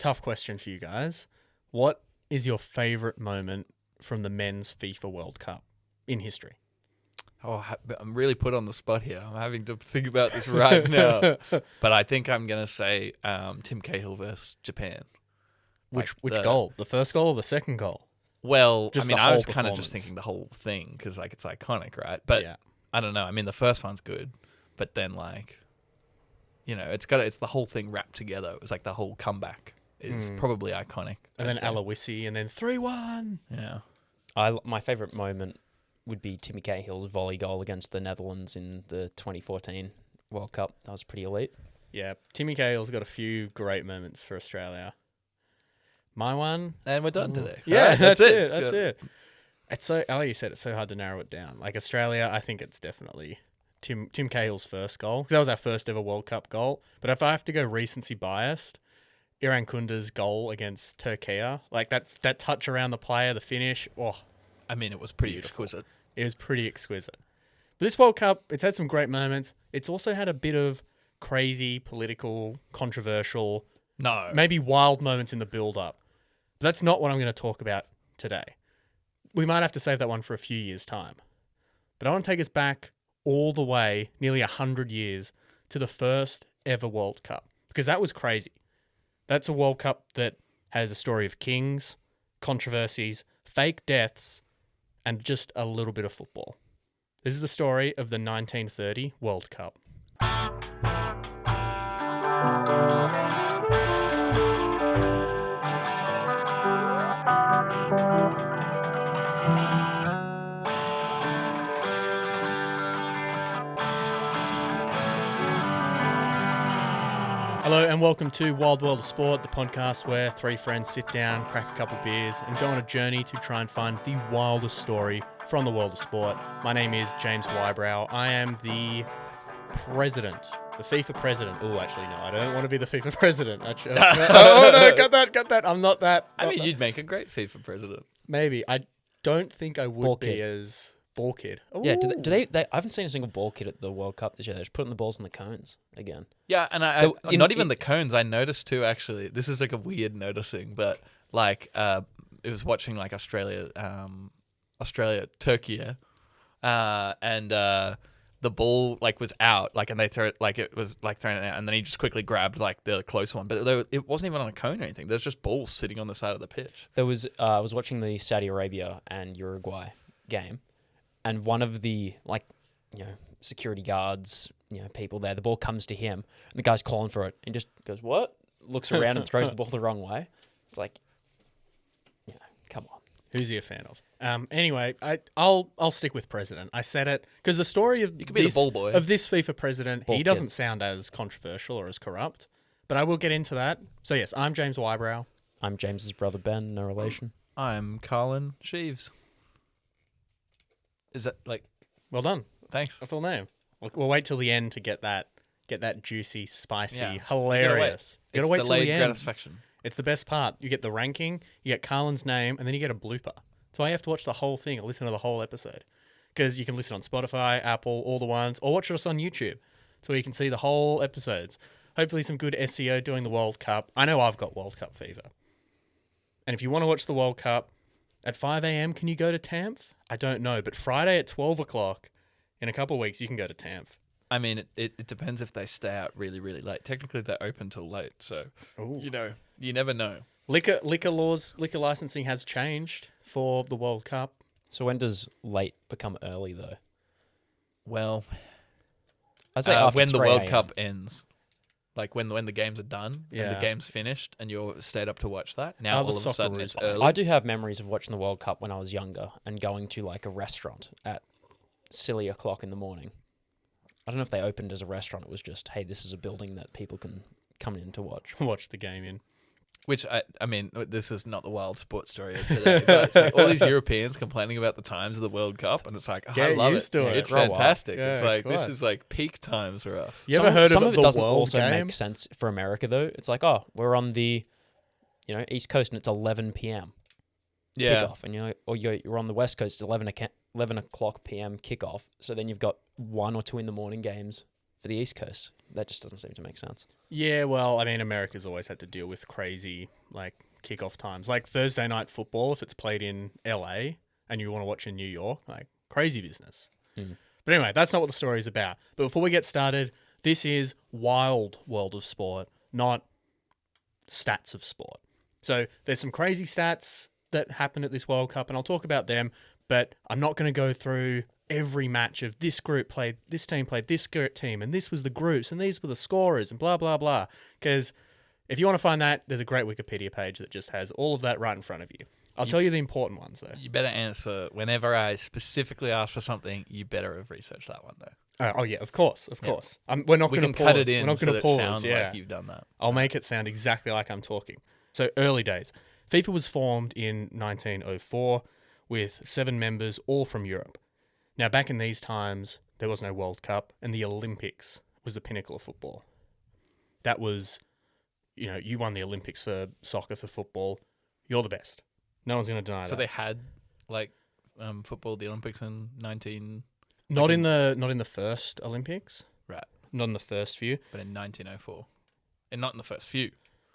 tough question for you guys. What is your favourite moment from the men's FIFA World Cup in history? Oh, I'm really put on the spot here. I'm having to think about this right now. But I think I'm going to say Tim Cahill versus Japan. Which goal? The first goal or the second goal? Well, Just I mean, the I whole was kind of just performance. thinking the whole thing because, like, it's iconic, right? But yeah. I don't know. I mean, the first one's good, but then, like, you know, it's the whole thing wrapped together. It was like the whole comeback is probably iconic. And then Aloisi, and then 3-1. Yeah. My favourite moment would be Timmy Cahill's volley goal against the Netherlands in the 2014 World Cup. That was pretty elite. Yeah, Timmy Cahill's got a few great moments for Australia. My one... And we're done today. Yeah, Right? that's it. That's it. It's so, like you said, it's so hard to narrow it down. Like Australia, I think it's definitely Tim Cahill's first goal. 'Cause that was our first ever World Cup goal. But if I have to go recency biased, Iran Kunda's goal against Turkey, like that touch around the player, the finish, I mean, it was pretty Beautiful. exquisite. it was pretty exquisite. But this World Cup, it's had some great moments. It's also had a bit of crazy, political, controversial, No. maybe wild moments in the build-up. But that's not what I'm going to talk about today. We might have to save that one for a few years' time. But I want to take us back all the way, nearly 100 years, to the first ever World Cup. Because that was crazy. That's a World Cup that has a story of kings, controversies, fake deaths, and just a little bit of football. This is the story of the 1930 World Cup. Hello and welcome to Wild World of Sport, the podcast where three friends sit down, crack a couple beers, and go on a journey to try and find the wildest story from the world of sport. My name is James Wybrow. I am the president, the FIFA president. Oh, actually, no, I don't want to be the FIFA president. No, got that. I'm not that. I mean, you'd make a great FIFA president. Maybe. I don't think I would Ball be kid. as ball kid. Yeah, do Ooh. they? I haven't seen a single ball kid at the World Cup this year. They're just putting the balls in the cones again. Yeah, and not even the cones. I noticed too. Actually, this is like a weird noticing, but like it was watching like Australia, Turkey, and the ball like was out, like, and they throw it like it was like thrown it out, and then he just quickly grabbed like the close one, but it wasn't even on a cone or anything. There's just balls sitting on the side of the pitch. There was I was watching the Saudi Arabia and Uruguay game, and one of the security guards, people there, the ball comes to him, and the guy's calling for it, and just goes, "What?" Looks around and throws the ball the wrong way. It's like, come on. Who's he a fan of? Anyway, I'll stick with president. I said it because the story of You could be the ball boy. of this FIFA president, Ball he kid. doesn't sound as controversial or as corrupt, but I will get into that. So yes, I'm James Wybrow. I'm James's brother Ben, no relation. I'm Colin Sheaves. Is that like? Well done. Thanks. A full name. We'll wait till the end to get that juicy, spicy, Yeah. hilarious. You It's gotta wait till delayed the end. gratification. It's the best part. You get the ranking, you get Carlin's name, and then you get a blooper. That's why you have to watch the whole thing or listen to the whole episode. Because you can listen on Spotify, Apple, all the ones, or watch us on YouTube. So you can see the whole episodes. Hopefully some good SEO during the World Cup. I know I've got World Cup fever. And if you want to watch the World Cup at 5 a.m., can you go to TAMF? I don't know. But Friday at 12 o'clock, in a couple of weeks, you can go to TAMF. I mean, it depends if they stay out really, really late. Technically, they're open till late, so Ooh. you never know. Liquor laws, liquor licensing has changed for the World Cup. So when does late become early though? Well, I'd say after when the 3 World a.m. Cup ends, like when the games are done and Yeah. the game's finished, and you're stayed up to watch that. Now Oh, the all of a sudden Socceroos it's one. early. I do have memories of watching the World Cup when I was younger and going to like a restaurant at silly o'clock in the morning. I don't know if they opened as a restaurant. It was just, hey, this is a building that people can come in to watch. Watch the game in. Which I mean, this is not the wild sports story of today, but it's like all these Europeans complaining about the times of the World Cup, and it's like, I Get love used it. to it. It's For a while. fantastic. Yeah, it's like this quite. is like peak times for us. You ever heard some of of it the doesn't World also Game? make sense for America though. It's like, oh, we're on the, East Coast and it's 11 p.m. Yeah, kickoff, and you're on the West Coast, 11 o'clock p.m. kickoff. So then you've got 1 or 2 in the morning games for the East Coast. That just doesn't seem to make sense. Yeah, well, I mean, America's always had to deal with crazy, like, kickoff times. Like, Thursday night football, if it's played in LA and you want to watch in New York, like, crazy business. Mm. But anyway, that's not what the story is about. But before we get started, this is wild world of sport, not stats of sport. So there's some crazy stats that happened at this World Cup, and I'll talk about them, but I'm not going to go through every match of this group played, this team played this team, and this was the groups, and these were the scorers, and blah, blah, blah. Because if you want to find that, there's a great Wikipedia page that just has all of that right in front of you. I'll tell you the important ones, though. You better answer whenever I specifically ask for something. You better have researched that one, though. Oh yeah, of course. We're not We going to can pause. cut it in We're not so going that to it pause. sounds Yeah. like you've done that. I'll make it sound exactly like I'm talking. So early days. FIFA was formed in 1904 with 7 members, all from Europe. Now, back in these times, there was no World Cup, and the Olympics was the pinnacle of football. That was, you won the Olympics for soccer, for football. You're the best. No one's going to deny So that. they had football, the Olympics in 19, Not in the first Olympics. right? Not in the first few. But in 1904, and not in the first few.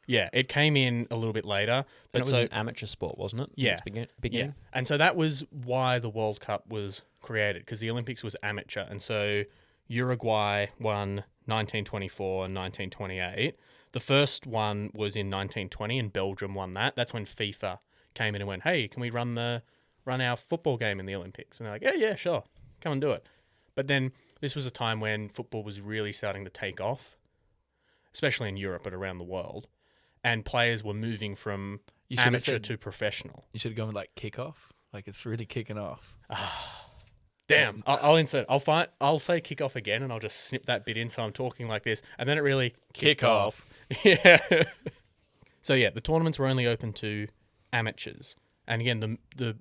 Yeah, it came in a little bit later. But But it was an amateur sport, wasn't it? Yeah. In its beginning. Yeah. And so that was why the World Cup was created, because the Olympics was amateur. And so Uruguay won 1924 and 1928. The first one was in 1920, and Belgium won that. That's when FIFA came in and went, hey, can we run our football game in the Olympics? And they're like, yeah, sure. Come and do it. But then this was a time when football was really starting to take off, especially in Europe, but around the world. And players were moving from You should have amateur said- to professional. You should have gone with like kickoff. Like it's really kicking off. Damn, I'll insert. I'll say kick off again, and I'll just snip that bit in so I'm talking like this, and then it really kick off. Yeah. So yeah, the tournaments were only open to amateurs, and again, the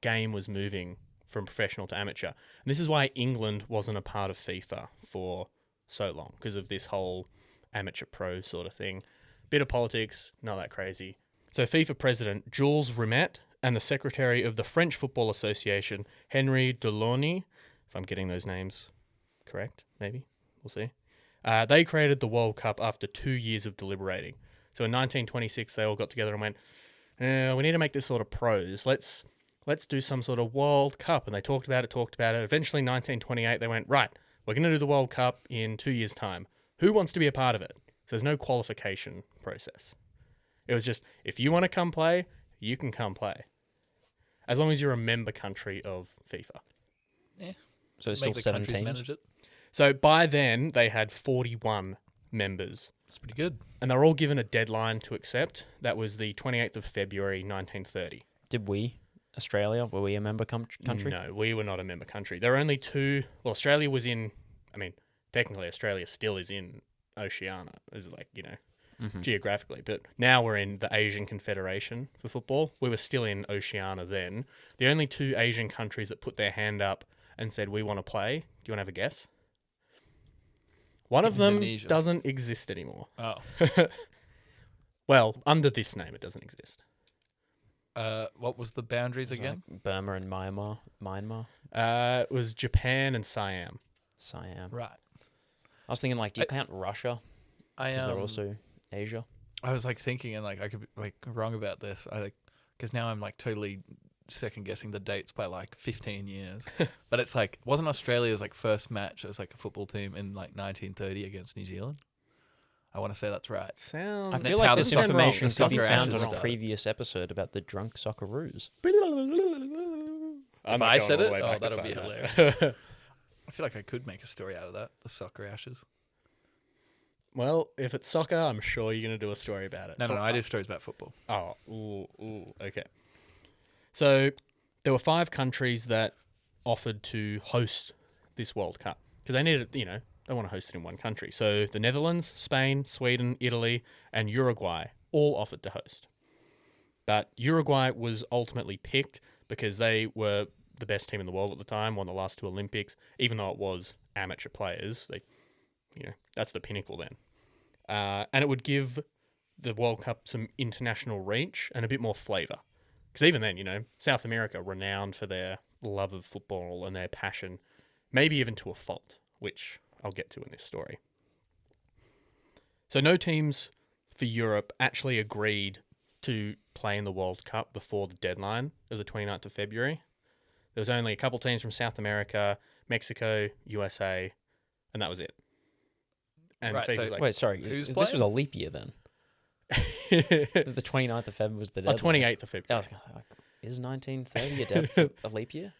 game was moving from professional to amateur, and this is why England wasn't a part of FIFA for so long, because of this whole amateur pro sort of thing. Bit of politics, not that crazy. So FIFA president Jules Rimet and the secretary of the French Football Association, Henri Delaunay, if I'm getting those names correct, maybe, we'll see. They created the World Cup after 2 years of deliberating. So in 1926, they all got together and went, we need to make this sort of pros. Let's do some sort of World Cup. And they talked about it. Eventually, 1928, they went, right, we're going to do the World Cup in 2 years' time. Who wants to be a part of it? So there's no qualification process. It was just, if you want to come play, you can come play. As long as you're a member country of FIFA. Yeah. So it's Make still the 7 countries teams. manage it. So by then, they had 41 members. It's pretty good. And they were all given a deadline to accept. That was the 28th of February, 1930. Did we, Australia, were we a member country? No, we were not a member country. There were only 2. Well, Australia was in, technically Australia still is in Oceania, is geographically. But now we're in the Asian Confederation for football. We were still in Oceania then. The only 2 Asian countries that put their hand up and said, we want to play. Do you want to have a guess? One of them Indonesia. doesn't exist anymore. Oh. Well, under this name, it doesn't exist. What was the boundaries It was again? like Burma and Myanmar, It was Japan and Siam. Siam. Right. I was thinking, do you count Russia? Because they're also Asia. I was like thinking, and like I could be like wrong about this. Because now I'm like totally second guessing the dates by like 15 years. But it's like, wasn't Australia's like first match as like a football team in like 1930 against New Zealand? I want to say that's right. Sound. I And feel it's like how this the soccer- information the could be soccer found ashes on a started. previous episode about the drunk Socceroos. If I said it, that'll be hilarious. I feel like I could make a story out of that. The soccer ashes. Well, if it's soccer, I'm sure you're going to do a story about it. No, So- I do stories about football. Oh, okay. So there were 5 countries that offered to host this World Cup because they needed, they want to host it in one country. So the Netherlands, Spain, Sweden, Italy, and Uruguay all offered to host. But Uruguay was ultimately picked because they were the best team in the world at the time, won the last 2 Olympics, even though it was amateur players. They, that's the pinnacle then. And it would give the World Cup some international reach and a bit more flavour. Because even then, South America, renowned for their love of football and their passion, maybe even to a fault, which I'll get to in this story. So no teams for Europe actually agreed to play in the World Cup before the deadline of the 29th of February. There was only a couple teams from South America, Mexico, USA, and that was it. And Right, FIFA's so- like, Wait, sorry. Who's This was playing? a leap year then. The 29th of February was the deadline. 28th of I February. was gonna say, like, is 1930 a leap year?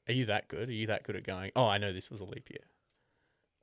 Are you that good? Are you that good at going, oh, I know this was a leap year?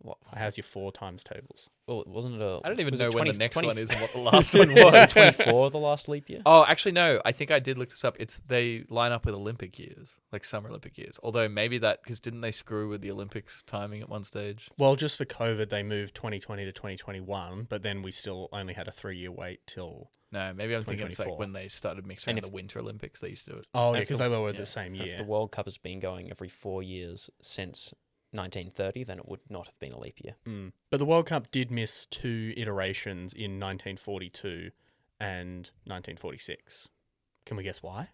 What? How's your 4 times tables? Well, wasn't it a? I don't even was know it when 20 the next 20 one is and what the last one was. Was it 24 the last leap year? Oh, actually, no. I think I did look this up. They line up with Olympic years, like Summer Olympic years. Although maybe because didn't they screw with the Olympics timing at one stage? Well, just for COVID, they moved 2020 to 2021, but then we still only had a 3-year wait till... No, maybe I'm thinking it's like 2024. when they started mixing And around the Winter Olympics, they used to do it. Oh, yeah, if because the- they were yeah. the same If year. the World Cup has been going every 4 years since 1930, then it would not have been a leap year. Mm. But the World Cup did miss 2 iterations in 1942 and 1946. Can we guess why?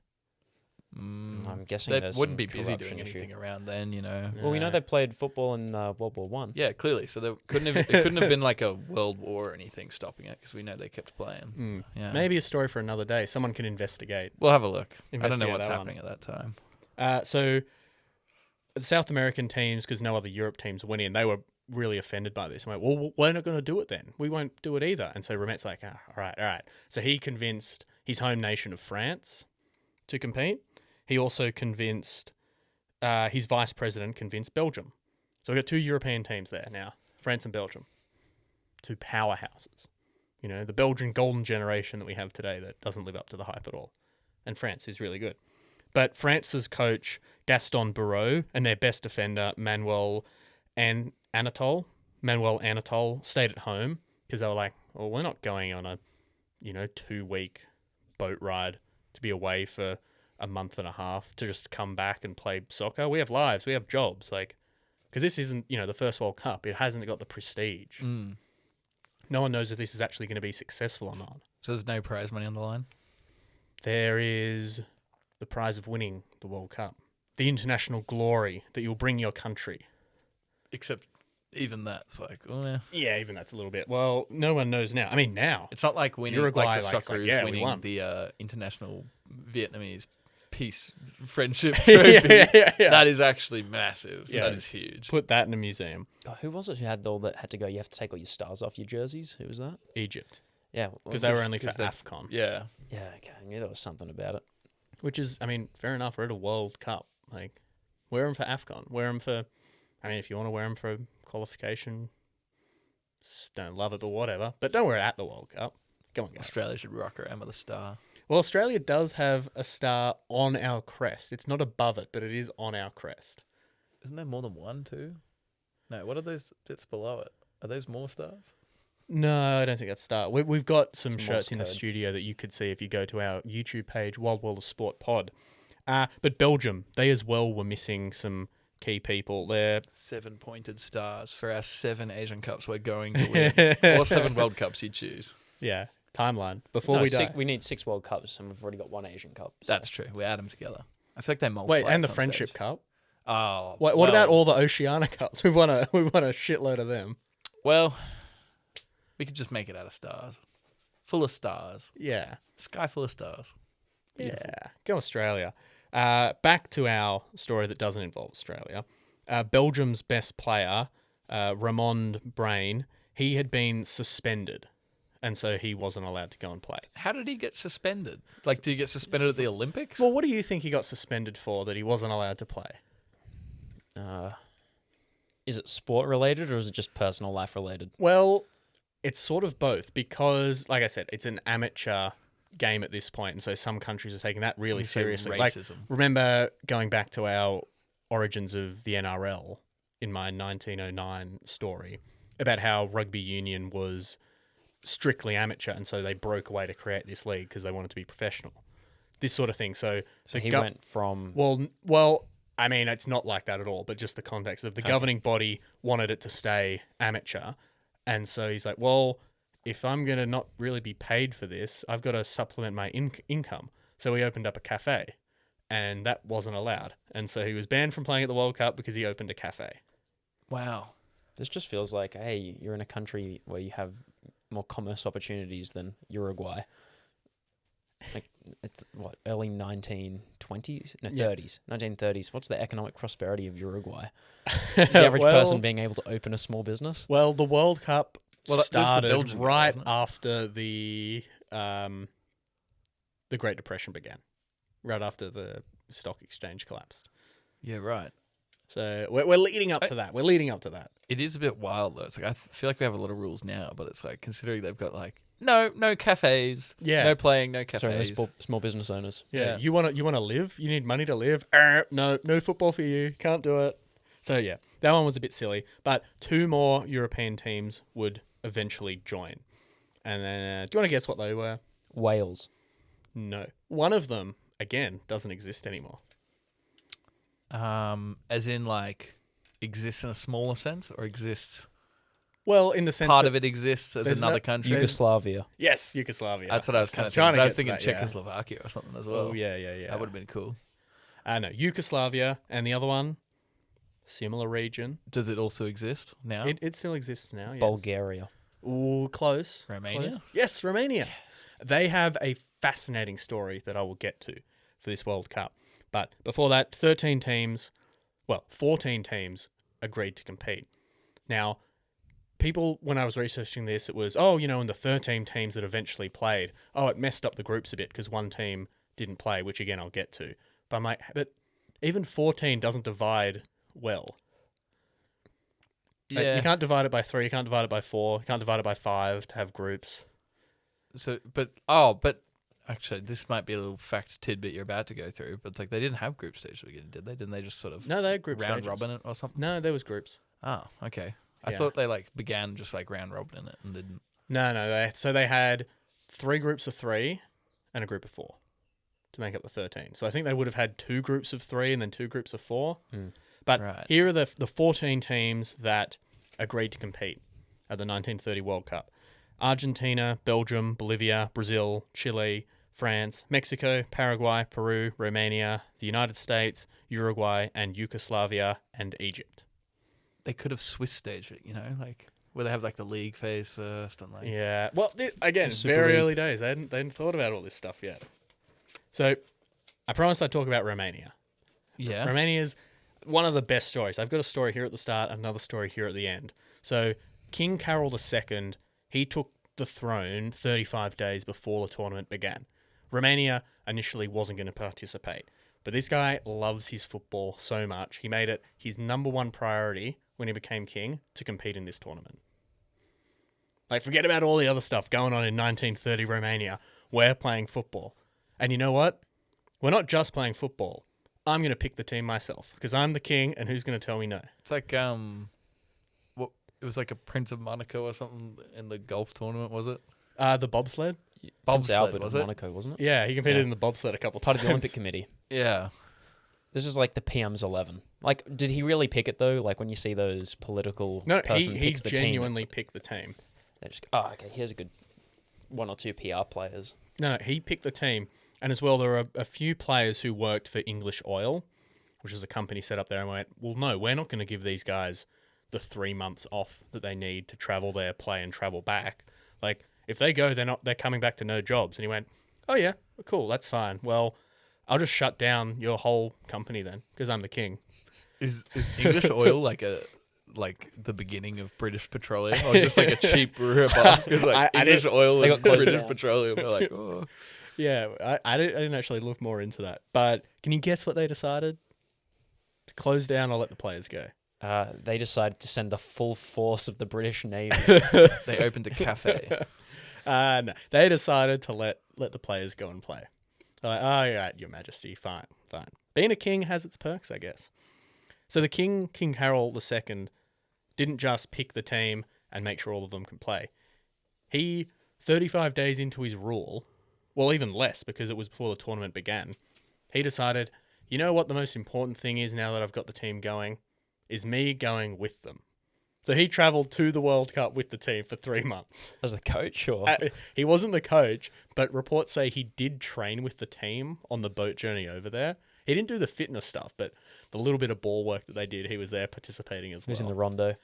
I'm guessing They there's wouldn't some be busy corruption doing issue. anything around then, you know. Well, we know No. they played football in World War One. Yeah, clearly. So there it couldn't have been like a world war or anything stopping it because we know they kept playing. Mm. Yeah, Maybe a story for another day. Someone can investigate. we'll have a look. I don't know Investigate what's that one. happening at that time. So the South American teams, because no other Europe teams went in, they were really offended by this. I'm like, well, we're not going to do it then. We won't do it either. And so Remet's like, all right. So he convinced his home nation of France to compete. He also convinced his vice president convinced Belgium. So we've got 2 European teams there now, France and Belgium. 2 powerhouses. You know, the Belgian golden generation that we have today that doesn't live up to the hype at all. And France is really good. But France's coach, Gaston Barreau, and their best defender, Manuel Anatole, stayed at home because they were like, well, we're not going on a, 2-week boat ride to be away for a month and a half to just come back and play soccer. We have lives, we have jobs, because this isn't, the first World Cup. It hasn't got the prestige. No one knows if this is actually going to be successful or not. So there's no prize money on the line. There is the prize of winning the World Cup, the international glory that you'll bring your country. Except even that's like, oh yeah. Yeah, even that's a little bit. Well, no one knows now. I mean, now. It's not like winning Uruguay, like the like, it's Socceroos like, yeah, we winning won. the international Vietnamese peace friendship Yeah, trophy. yeah. That is actually massive. Yeah. That is huge. Put that in a museum. Oh, who was it who had all that had to go? You have to take all your stars off your jerseys. Who was that? Egypt. Yeah, Because they were Because- only for because they- AFCON. Yeah. yeah. Okay, I knew there was something about it. Which is, I mean, fair enough. We're at a World Cup. Wear them for AFCON. Wear them for, if you want to wear them for qualification, don't love it, but whatever. But don't wear it at the World Cup. Come on, guys. Australia should rock around with a star. Well, Australia does have a star on our crest. It's not above it, but it is on our crest. Isn't there more than one too? No, what are those bits below it? Are those more stars? No, I don't think that's star. We've got some It's shirts Morse in the code. studio that you could see if you go to our YouTube page, Wild World of Sport Pod. But Belgium, they as well were missing some key people. They're 7 pointed stars for our 7 Asian Cups we're going to win. Or 7 World Cups you choose. yeah, timeline before No, we die. we need 6 World Cups, and we've already got 1 Asian Cup. so- That's true. We add them together. I feel like they multiply. Wait, and at the some Friendship stage. Cup. Oh. What about all the Oceania Cups? We've won a shitload of them. Well, we could just make it out of stars. Full of stars. Yeah. Sky full of stars. Beautiful. Yeah. Go Australia. Back to our story that doesn't involve Australia. Belgium's best player, Ramon Brain, he had been suspended, and so he wasn't allowed to go and play. How did he get suspended? Like, did he get suspended at the Olympics? Well, what do you think he got suspended for that he wasn't allowed to play? Is it sport related or is it just personal life related? Well, it's sort of both because, like I said, it's an amateur game at this point, and so some countries are taking that really You say seriously. Like, racism. remember going back to our origins of the NRL in my 1909 story about how rugby union was strictly amateur, and so they broke away to create this league because they wanted to be professional. This sort of thing. So He go- went from Well, I mean, it's not like that at all, but just the context of the governing body wanted it to stay amateur. And so he's like, well, if I'm going to not really be paid for this, I've got to supplement my income. So he opened up a cafe, and that wasn't allowed. And so he was banned from playing at the World Cup because he opened a cafe. Wow. This just feels like, hey, you're in a country where you have more commerce opportunities than Uruguay. Like it's what, early 1920s? No, Yeah. 30s. 1930s. What's the economic prosperity of Uruguay? Is the average person being able to open a small business? Well, the World Cup Well, that was the started Belgian guy, right wasn't it? after the Great Depression began, right after the stock exchange collapsed. Yeah, right. So we're leading up to that. We're leading up to that. It is a bit wild though. It's like I feel like we have a lot of rules now, but it's like considering they've got like no cafes, Yeah. no playing, no cafes. Sorry, those small business owners. Yeah, Yeah. you want to live. You need money to live. No football for you. Can't do it. So yeah, that one was a bit silly. But 2 more European teams would eventually join. And then, do you want to guess what they were? Wales. No, one of them again doesn't exist anymore. As in like exists in a smaller sense, or exists Well, in the sense part that, of it exists as there's another no- country. Yugoslavia. yes, Yugoslavia. That's what I was kind of trying thinking. to I was get to thinking that, yeah. Czechoslovakia or something as well. Oh yeah. That would have been cool. No, Yugoslavia, and the other one, similar region. Does it also exist now? It still exists now. Yes. Bulgaria. Ooh, close. Romania? Close. Yes, Romania. They have a fascinating story that I will get to for this World Cup. But before that, 14 teams agreed to compete. Now, people, when I was researching this, it was, in the 13 teams that eventually played, it messed up the groups a bit because one team didn't play, which again, I'll get to. But even 14 doesn't divide well. Like, yeah. you can't divide it by 3, you can't divide it by 4, you can't divide it by 5 to have groups. So, but actually, this might be a little fact tidbit you're about to go through. But it's like they didn't have group stage at the beginning, did they? Didn't they just sort of No, they had group round stages. robin it or something? No, there was groups. Oh, okay. I Yeah. thought they like began just like round robin in it and didn't. No. So they had 3 groups of 3 and a group of 4 to make up the 13. So I think they would have had 2 groups of 3 and then 2 groups of 4. But Right. here are the 14 teams that agreed to compete at the 1930 World Cup. Argentina, Belgium, Bolivia, Brazil, Chile, France, Mexico, Paraguay, Peru, Romania, the United States, Uruguay, and Yugoslavia, and Egypt. They could have Swiss staged it, like where they have like the league phase first and like. Yeah. Well, again, The Super very League. early days. They hadn't thought about all this stuff yet. So I promised I'd talk about Romania. Yeah. Romania's one of the best stories. I've got a story here at the start, another story here at the end. So King Carol II, he took the throne 35 days before the tournament began. Romania initially wasn't going to participate, but this guy loves his football so much, he made it his number 1 priority when he became king to compete in this tournament. Like, forget about all the other stuff going on in 1930 Romania. We're playing football. And you know what? We're not just playing football. I'm going to pick the team myself because I'm the king, and who's going to tell me no? It's like what it was like a Prince of Monaco or something in the golf tournament, was it? The bobsled? Prince Bobsled, Albert was of it? Monaco, wasn't it? Yeah, he competed Yeah. in the bobsled a couple Part times. of the Olympic Committee. Yeah. This is like the PM's 11. Like, did he really pick it though? Like when you see those political person he picks the genuinely team, picked the team. they just go, okay, here's a good 1 or 2 PR players. No, he picked the team. And as well, there are a few players who worked for English Oil, which is a company set up there, and went, well, no, we're not going to give these guys the 3 months off that they need to travel there, play, and travel back. Like, if they go, they're coming back to no jobs. And he went, oh, yeah, cool, that's fine. Well, I'll just shut down your whole company then, because I'm the king. Is English Oil like the beginning of British Petroleum, or just like a cheap rip-off? Because like I English Oil they and got closed British down. Petroleum, they're like, oh. Yeah, I didn't actually look more into that. But can you guess what they decided? To close down or let the players go? They decided to send the full force of the British Navy. They opened a cafe. No, they decided to let the players go and play. They're like, oh, you're right, Your Majesty, fine. Being a king has its perks, I guess. So the King Harold II, didn't just pick the team and make sure all of them can play. He, 35 days into his rule, well, even less because it was before the tournament began, he decided, you know what the most important thing is now that I've got the team going? Is me going with them. So he travelled to the World Cup with the team for 3 months. As the coach, or He wasn't the coach, but reports say he did train with the team on the boat journey over there. He didn't do the fitness stuff, but the little bit of ball work that they did, he was there participating as he was well. in the rondo.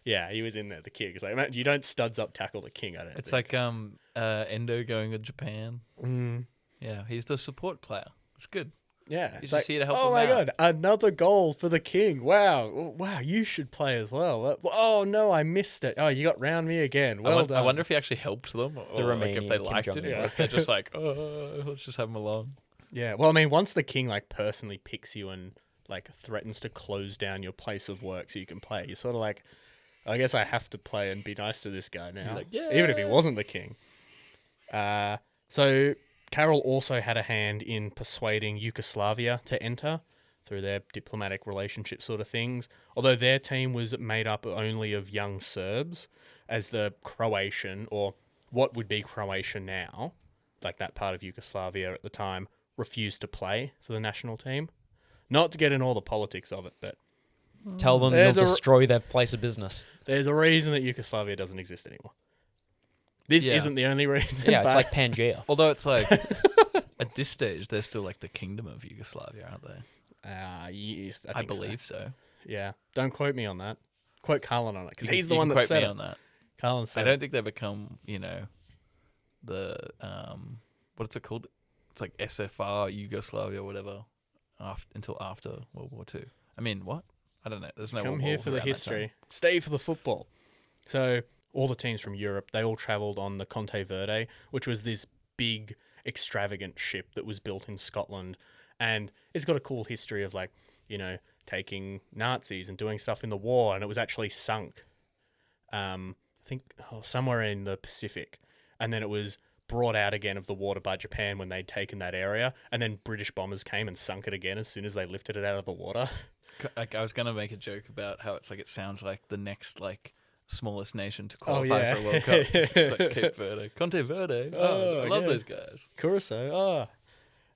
Yeah, he was in there. The king. It's like, imagine you don't studs up tackle the king. I don't. It's think. like Endo going to Japan. Mm. Yeah, he's the support player. It's good. Yeah, He's it's just like, here to help oh him my out. god, another goal for the king! Wow, wow, you should play as well. Oh no, I missed it. Oh, you got round me again. Well done. I wonder if he actually helped them, or like if they Romanian Kim liked it, Jong-un. or if they're just like, oh, let's just have him along. Yeah, well, I mean, once the king like personally picks you and like threatens to close down your place of work so you can play, you're sort of like, I guess I have to play and be nice to this guy now, like, yeah. even if he wasn't the king. So Carol also had a hand in persuading Yugoslavia to enter through their diplomatic relationship sort of things, although their team was made up only of young Serbs, as the Croatian, or what would be Croatia now, like that part of Yugoslavia at the time, refused to play for the national team. Not to get in all the politics of it, but Tell them There's you'll a- destroy their place of business. there's a reason that Yugoslavia doesn't exist anymore. This Yeah. isn't the only reason. Yeah, it's but- like Pangea. Although it's like at this stage, they're still like the kingdom of Yugoslavia, aren't they? Yeah, I think so. believe so. Yeah, don't quote me on that. Quote Carlin on it because You he's can- the you one can that quote said me it. on that. Carlin I said don't it. think they become, the what's it called? It's like SFR Yugoslavia or whatever. Until after World War II. I mean, what? I don't know. There's no Come World here Wars for the around that time. history. Stay for the football. So all the teams from Europe, they all travelled on the Conte Verde, which was this big, extravagant ship that was built in Scotland, and it's got a cool history of like, taking Nazis and doing stuff in the war, and it was actually sunk. I think somewhere in the Pacific, and then it was brought out again of the water by Japan when they'd taken that area, and then British bombers came and sunk it again as soon as they lifted it out of the water. Like I was gonna make a joke about how it's like it sounds like the next like smallest nation to Oh, qualify yeah. for a World Cup. It's like Cape Verde, Conte Verde. Oh, I love yeah. those guys. Curacao.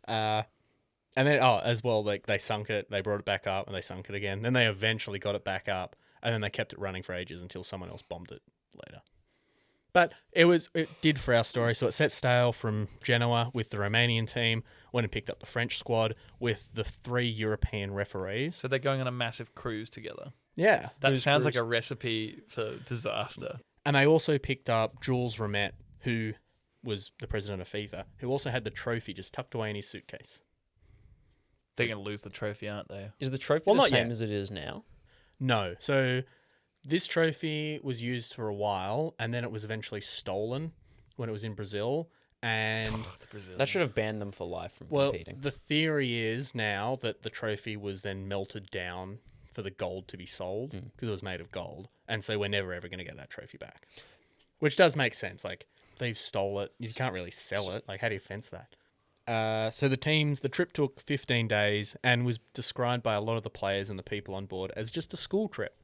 And then as well, like they sunk it, they brought it back up, and they sunk it again. Then they eventually got it back up, and then they kept it running for ages until someone else bombed it later. But it did for our story. So it set sail from Genoa with the Romanian team, went and picked up the French squad with the 3 European referees. So they're going on a massive cruise together. Yeah, That those sounds crews. like a recipe for disaster. And they also picked up Jules Rimet, who was the president of FIFA, who also had the trophy just tucked away in his suitcase. They're gonna lose the trophy, aren't they? Is the trophy Well, the not same yet. as it is now? No. So this trophy was used for a while, and then it was eventually stolen when it was in Brazil. And The Brazilians. That should have banned them for life from well, competing. the theory is now that the trophy was then melted down for the gold to be sold because it was made of gold, and so we're never ever going to get that trophy back. Which does make sense. Like they've stole it, you can't really sell it. Like how do you fence that? So the trip took 15 days and was described by a lot of the players and the people on board as just a school trip.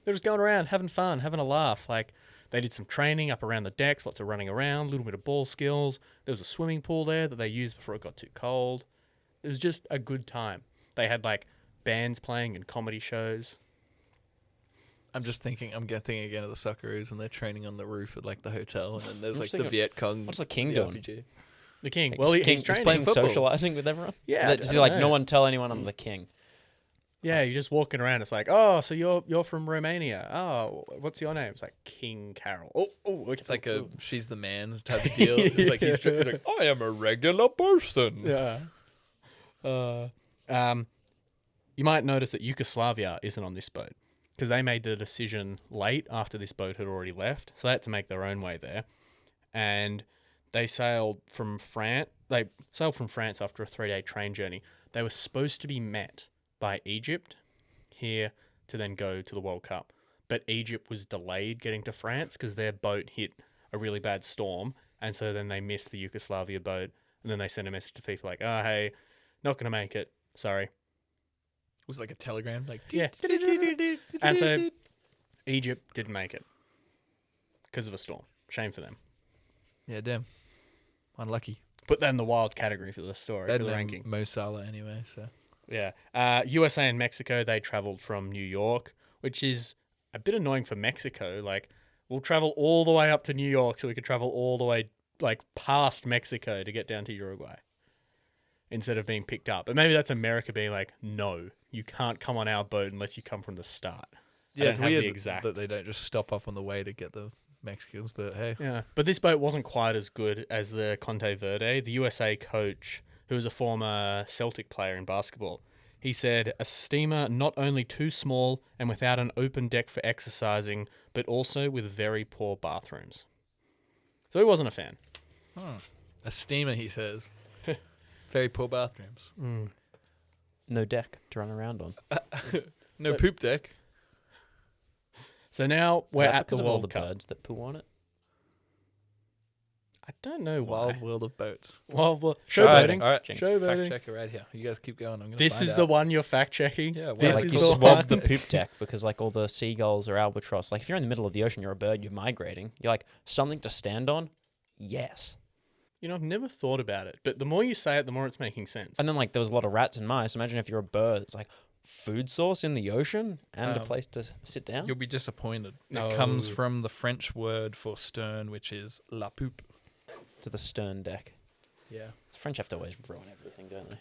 They're just going around having fun, having a laugh. Like they did some training up around the decks, lots of running around, a little bit of ball skills. There was a swimming pool there that they used before it got too cold. It was just a good time. They had like bands playing and comedy shows. I'm thinking again of the Socceroos, and they're training on the roof at like the hotel, and then there's I'm like just the thinking, Viet Cong. what's the king the doing? RPG. The king. Well, he's He's training. playing football. socializing with everyone. Yeah, Does I he don't like know. no one tell anyone I'm the king? Yeah, you're just walking around. It's like, oh, so you're from Romania. Oh, what's your name? It's like King Carol. Oh, okay. It's like a she's the man type of deal. It's like he's like, I am a regular person. yeah. You might notice that Yugoslavia isn't on this boat because they made the decision late after this boat had already left, so they had to make their own way there, and they sailed from France. They sailed from France after a 3-day train journey. They were supposed to be met by Egypt here to then go to the World Cup, but Egypt was delayed getting to France because their boat hit a really bad storm, and so then they missed the Yugoslavia boat, and then they sent a message to FIFA like, oh, hey, not going to make it. Sorry. It was like a telegram, like Yeah. And so Egypt didn't make it because of a storm. Shame for them. yeah, damn, unlucky. Put that in the wild category for the story, Better for the than ranking. Mo Salah anyway. So Yeah. USA and Mexico, they traveled from New York, which is a bit annoying for Mexico. Like, we'll travel all the way up to New York so we could travel all the way, like, past Mexico to get down to Uruguay instead of being picked up. But maybe that's America being like, no, you can't come on our boat unless you come from the start. Yeah, don't it's have the weird exact. that they don't just stop off on the way to get the Mexicans, but hey. Yeah, but this boat wasn't quite as good as the Conte Verde. The USA coach, who was a former Celtic player in basketball, he said, a steamer not only too small and without an open deck for exercising, but also with very poor bathrooms. So he wasn't a fan. A steamer, he says. Very poor bathrooms. No deck to run around on. No So- poop deck. So now Is we're that at the because of all World the Cup. birds that poo on it? I don't know why. Wild world of boats. Well, showboating. All right, Jinx. fact Showboating. checker right here. You guys keep going. I'm gonna This find is out. the one you're fact checking. Yeah, this like is you the swab one. the poop deck because like all the seagulls or albatross. Like if you're in the middle of the ocean, you're a bird, you're migrating. You're like something to stand on. Yes. You know, I've never thought about it, but the more you say it, the more it's making sense. And then like there was a lot of rats and mice. Imagine if you're a bird, it's like food source in the ocean and a place to sit down. You'll be disappointed. No. It comes from the French word for stern, which is la poupe. To the stern deck. Yeah. The French have to always ruin everything, don't they?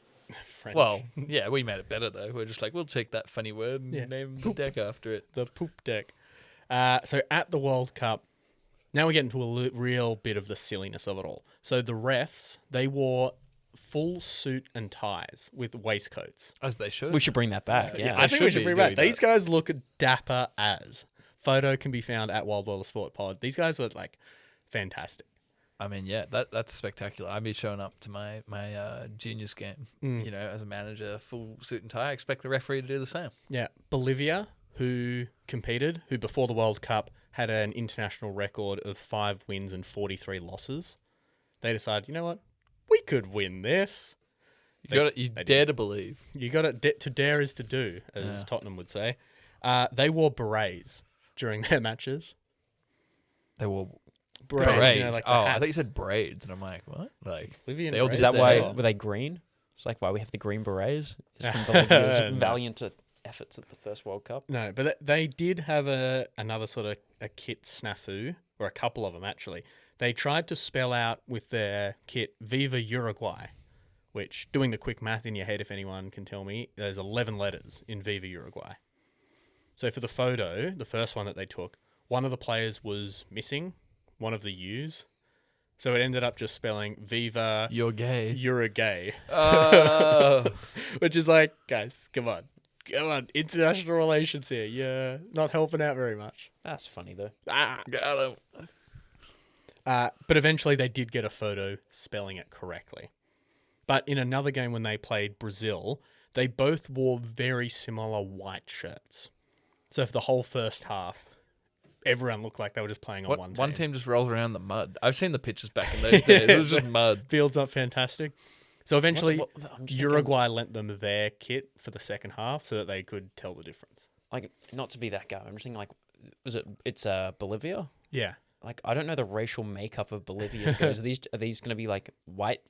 French. Well, yeah, we made it better though. We're just like, we'll take that funny word and Yeah. name the deck after it. the poop deck. So at the World Cup, now we get into a real bit of the silliness of it all. So the refs, they wore full suit and ties with waistcoats. As they should. We should bring that back. Yeah. I think we should should be bring back. doing These that. guys look dapper as. Photo can be found at Wild World of Sport Pod. These guys are like fantastic. I mean, yeah, that's spectacular. I'd be showing up to my juniors game, you know, as a manager, full suit and tie. I expect the referee to do the same. Yeah, Bolivia, who competed, who before the World Cup had an international record of 5 wins and 43 losses. They decided, you know what, we could win this. You they dare to believe. You got it. To dare is to do, as Yeah. Tottenham would say. They wore berets during their matches. They were Berets, berets. you know, like the I thought you hats. said braids, and I'm like, what? Like Bolivian they all berets. Is that did why that. were they green? It's like why we have the green berets. It's from Bolivia's No. valiant efforts at the first World Cup. No, but they did have another sort of a kit snafu, or a couple of them actually. They tried to spell out with their kit "Viva Uruguay," which, doing the quick math in your head, if anyone can tell me, there's 11 letters in "Viva Uruguay." So for the photo, the first one that they took, one of the players was missing one of the U's, so it ended up just spelling "Viva You're gay. Uruguay," Oh. which is like, guys, come on, international relations here. You're not helping out very much. That's funny though. Ah. Got him. But eventually they did get a photo spelling it correctly. But in another game when they played Brazil, they both wore very similar white shirts. So for the whole first half, everyone looked like they were just playing on one team. One team just rolls around in the mud. I've seen the pictures back in those days. It was just mud. Fields up fantastic. So eventually, I'm just Uruguay lent them their kit for the second half so that they could tell the difference. like not to be that guy. I'm just thinking like, it's Bolivia? Yeah. Like I don't know the racial makeup of Bolivia. Are these going to be like white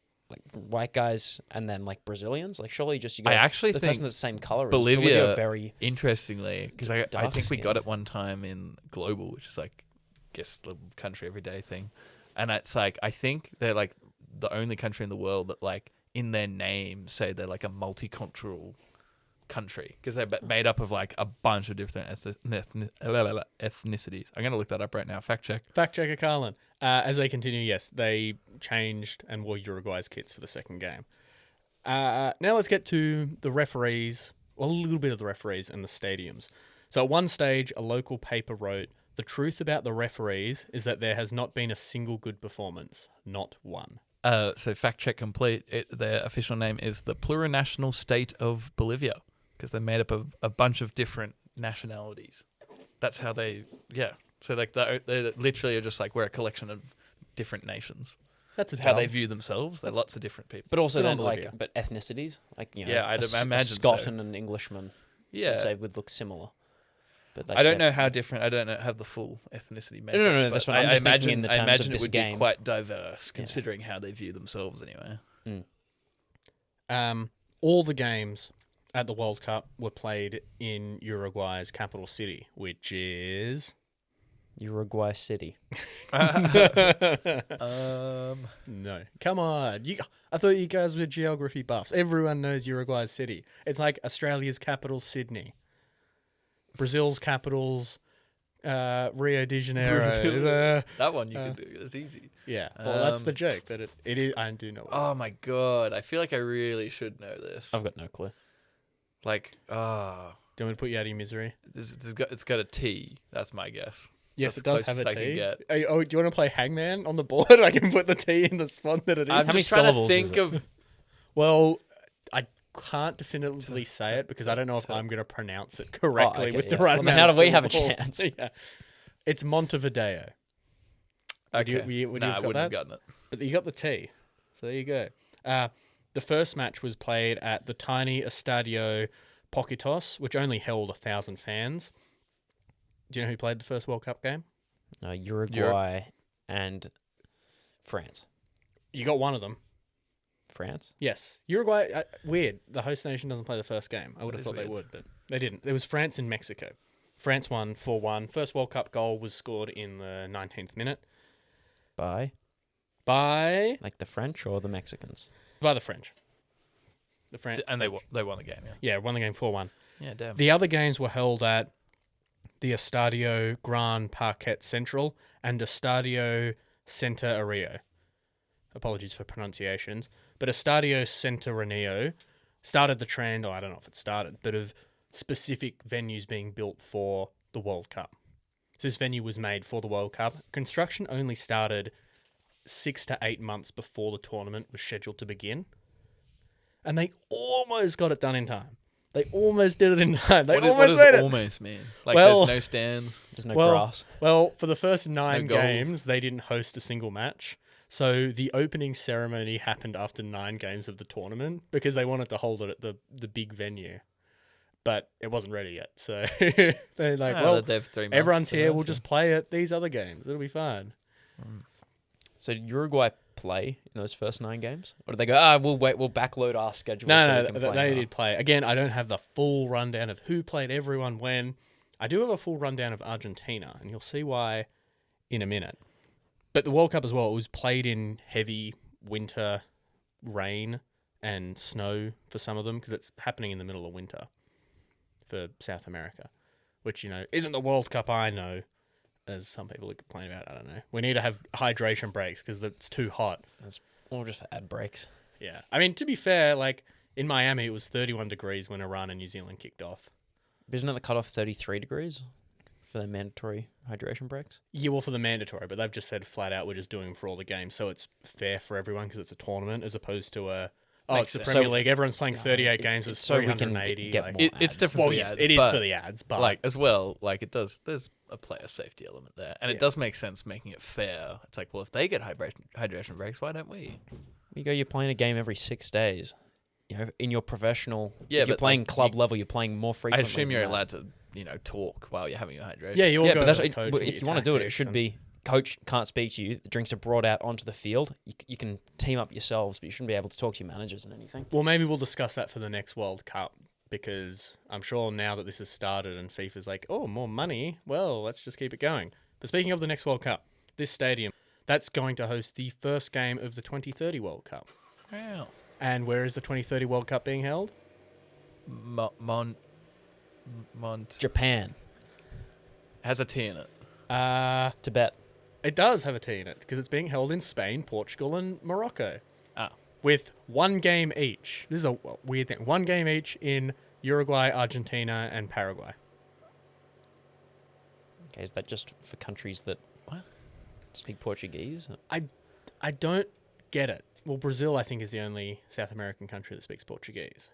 guys and then like Brazilians? Like surely just you got I actually the think person that's the same color. Bolivia- very Interestingly, because I Dark think we got skinned. it one time in Global, which is like, I guess, the country everyday thing. And it's like, I think they're like the only country in the world that like in their name say they're like a multicultural country because they're made up of like a bunch of different ethnicities. I'm going to look that up right now. Fact check. Fact checker Carlin. As they continue, yes, they changed and wore Uruguay's kits for the second game. Now let's get to the referees, well, a little bit of the referees and the stadiums. So at one stage, a local paper wrote, "The truth about the referees is that there has not been a single good performance. Not one." So fact check complete. Their official name is the Plurinational State of Bolivia because they're made up of a bunch of different nationalities. That's how they, yeah. So like they literally are just like we're a collection of different nations. That's How they view themselves. They're lots of different people. But also Good on then like Bolivia. but ethnicities like you know Yeah, I'd a imagine Scot so. and an Englishman Yeah. say would look similar. But like, I don't know how different. I don't know have the full ethnicity. Makeup, no, but that's what I'm I just thinking imagine. in the I terms of imagine it this would game. be quite diverse considering how they view themselves anyway. All the games at the World Cup were played in Uruguay's capital city, which is Uruguay City. No, come on. I thought you guys were geography buffs. Everyone knows Uruguay's city. It's like Australia's capital, Sydney. Brazil's capitals, Rio de Janeiro. That one you can do. It's easy. Yeah, well, that's the joke. That it is. I do know. What Oh my god, I feel like I really should know this. I've got no clue. Like, do you want me to put you out of your misery? it's got a T. That's my guess. Yes, That's it does the have a closest I can T. get. Oh, do you want to play Hangman on the board? I can put the T in the spot that it is. I'm How many just trying to syllables is think it? of. Well, I can't definitively say it because I don't know if I'm going to pronounce it correctly okay, with the yeah. right Well, then amount how of do we have a syllables. chance? Yeah. It's Montevideo. Would you- Okay. would you Nah, have I got wouldn't have that? gotten it. But you got the T. So there you go. The first match was played at the tiny Estadio Poquitos, which only held 1,000 fans. Do you know who played the first World Cup game? Uruguay and France. You got one of them. France? Yes. Uruguay, weird. The host nation doesn't play the first game. I would That have is thought they weird. would, but they didn't. It was France and Mexico. France won 4-1. First World Cup goal was scored in the 19th minute By by like the French or the Mexicans? the French. The French. And they won the game. Yeah. Yeah, won the game 4-1. Yeah. Damn. The other games were held at the Estadio Gran Parquet Central and Estadio Centenario. Apologies for pronunciations. But Estadio Centenario started the trend, or I don't know if it started, but of specific venues being built for the World Cup. So this venue was made for the World Cup. Construction only started 6 to 8 months before the tournament was scheduled to begin. And they almost got it done in time. They almost did it in time. They what almost does made it. almost mean? Like, Well- there's no stands. There's no Well, grass. Well, for the first 9 goals. games, they didn't host a single match. So the opening ceremony happened after 9 games of the tournament because they wanted to hold it at the big venue. But it wasn't ready yet. So they're like, well, they have 3 months everyone's to here. do We'll it, just play at these other games. It'll be fine. So did Uruguay play in those first 9 games? Or did they go, we'll backload our schedule so No, we can play they now? did play. Again, I don't have the full rundown of who played everyone when. I do have a full rundown of Argentina, and you'll see why in a minute. But the World Cup as well, it was played in heavy winter rain and snow for some of them because it's happening in the middle of winter for South America, which, isn't the World Cup I know, as some people complain about. I don't know. We need to have hydration breaks because it's too hot. Or just for ad breaks. Yeah. I mean, to be fair, like in Miami, it was 31 degrees when Iran and New Zealand kicked off. Isn't it the cutoff 33 degrees for the mandatory hydration breaks? Yeah, well, for the mandatory, but they've just said flat out we're just doing them for all the games, so it's fair for everyone because it's a tournament as opposed to Makes it's the sense. Premier So- League. Everyone's playing 38 it's- games. it's It's so we can 380. get like- more It's ads. different well, for the yes, ads, it is but, for the ads, but like, as well, like, there's a player safety element there, and Yeah. it does make sense making it fair. It's like, well, if they get hydration breaks, why don't we? You're playing a game every 6 days. In your professional, Yeah, if you're but, playing like, club level, you're playing more I frequently. assume you're than that. allowed to, talk while you're having your hydration. yeah, you all Yeah, go but that's to the coach and if get you your want to do it, it tactics should and- be coach can't speak to you. The drinks are brought out onto the field. You can team up yourselves, but you shouldn't be able to talk to your managers and anything. Well, maybe we'll discuss that for the next World Cup because I'm sure now that this has started and FIFA's like, oh, more money. Well, let's just keep it going. But speaking of the next World Cup, this stadium, that's going to host the first game of the 2030 World Cup. Wow. And where is the 2030 World Cup being held? Mont Japan, has a T in it. Tibet. It does have a T in it because it's being held in Spain, Portugal, and Morocco. Ah. With 1 game each. This is a weird thing. 1 game each in Uruguay, Argentina, and Paraguay. Okay, is that just for countries that speak Portuguese? I don't get it. Well, Brazil, I think, is the only South American country that speaks Portuguese.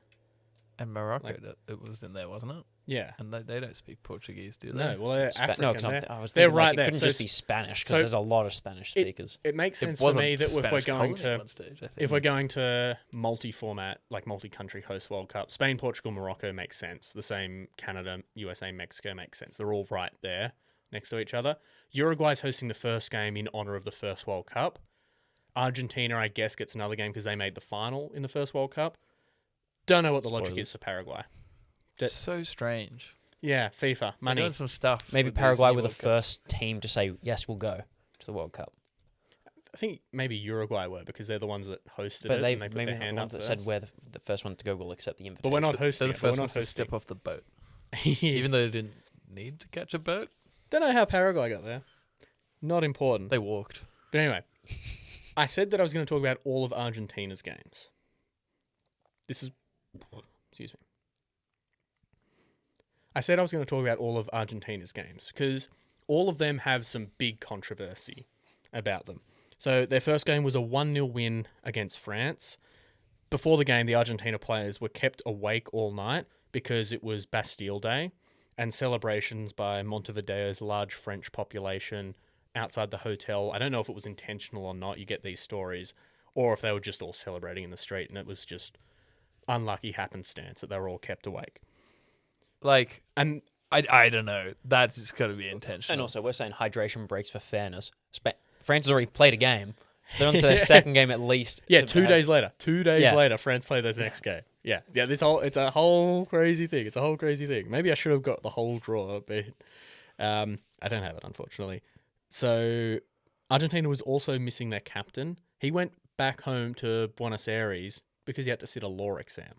And Morocco, Like- it was in there, wasn't it? Yeah. And they don't speak Portuguese, do they? No, well, they're African. No, because they're- I was they're thinking right like, it there. couldn't So just be s- Spanish because so there's a lot of Spanish speakers. It makes It sense to was a me that if we're Spanish going colony at to one stage, I think. if we're going to multi-format, like multi-country host World Cup, Spain, Portugal, Morocco makes sense. The same Canada, USA, Mexico makes sense. They're all right there next to each other. Uruguay's hosting the first game in honor of the first World Cup. Argentina, I guess, gets another game because they made the final in the first World Cup. Don't know what the logic Spoilers. is for Paraguay. It's so strange. Yeah, FIFA, They're money. doing some stuff. Maybe with this Paraguay new were the World Cup. first team to say, yes, we'll go to the World Cup. I think maybe Uruguay were because they're the ones that hosted But it they and they put maybe their not the hand up ones that first. said we're the first one to go will accept the invitation. But we're not They're hosting the it. We're first not ones to hosting. step off the boat, Even even though they didn't need to catch a boat? Don't know how Paraguay got there. Not important. They walked. But anyway, I said that I was going to talk about all of Argentina's games. Excuse me. I said I was going to talk about all of Argentina's games because all of them have some big controversy about them. So their first game was a 1-0 win against France. Before the game, the Argentina players were kept awake all night because it was Bastille Day and celebrations by Montevideo's large French population outside the hotel. I don't know if it was intentional or not. You get these stories, or if they were just all celebrating in the street and it was just unlucky happenstance that they were all kept awake. Like, And I don't know. That's just got to be intentional. And also, we're saying hydration breaks for fairness. France has already played a game. They're on to their second game at least. yeah, to 2 have- days later. 2 days Yeah. later, France play their next game. Yeah. It's a whole crazy thing. It's a whole crazy thing. Maybe I should have got the whole draw, but I don't have it, unfortunately. So Argentina was also missing their captain. He went back home to Buenos Aires because he had to sit a law exam.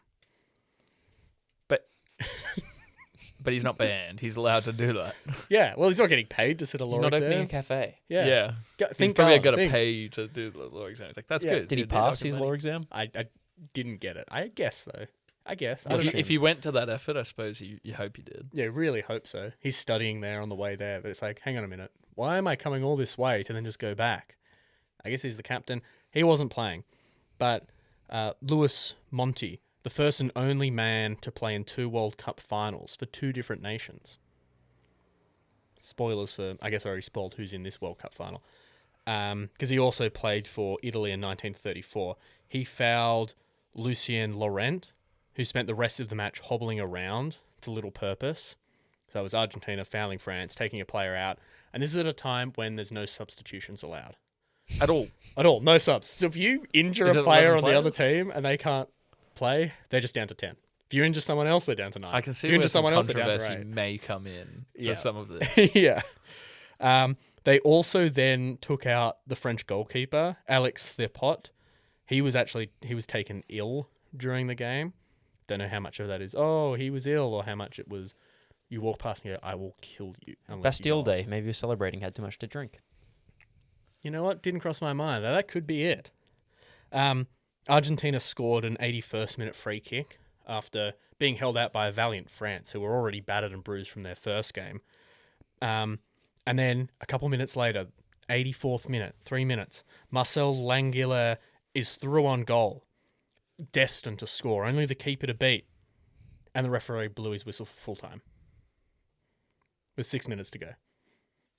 But he's not banned. He's allowed to do that. Yeah, well, he's not getting paid to sit a law He's not exam. opening a cafe. Yeah. He's Think probably hard, got to think. pay you to do the law exam. It's like, that's Yeah. good. Did he You're pass talking his money. law exam? I didn't get it. I guess, though. I guess. I If don't you, know. if you went to that effort, I suppose you hope you did. Yeah, really hope so. He's studying there on the way there, but it's like, hang on a minute. Why am I coming all this way to then just go back? I guess he's the captain. He wasn't playing. But Luis Monti, the first and only man to play in 2 World Cup finals for 2 different nations. Spoilers for, I guess I already spoiled who's in this World Cup final. Because he also played for Italy in 1934. He fouled Lucien Laurent, who spent the rest of the match hobbling around to little purpose. So it was Argentina fouling France, taking a player out. And this is at a time when there's no substitutions allowed. At all. At all, no subs. So if you injure Is a it player 11 on the other players? team and they can't play, they're just down to 10. If you injure someone else, they're down to 9. I can see if you where injure some someone else, they're down to controversy 8. may come in for Yeah. some of this. Yeah. They also then took out the French goalkeeper, Alex Thepot. He was taken ill during the game. Don't know how much of that is, oh, he was ill, or how much it was, you walk past and you go, I will kill you. unless you Bastille go off. Day. Maybe he was celebrating, had too much to drink. You know what? Didn't cross my mind. That could be it. Argentina scored an 81st minute free kick after being held out by a valiant France, who were already battered and bruised from their first game. And then a couple minutes later, 84th minute, 3 minutes, Marcel Langiller is through on goal, destined to score, only the keeper to beat. And the referee blew his whistle for full time with 6 minutes to go.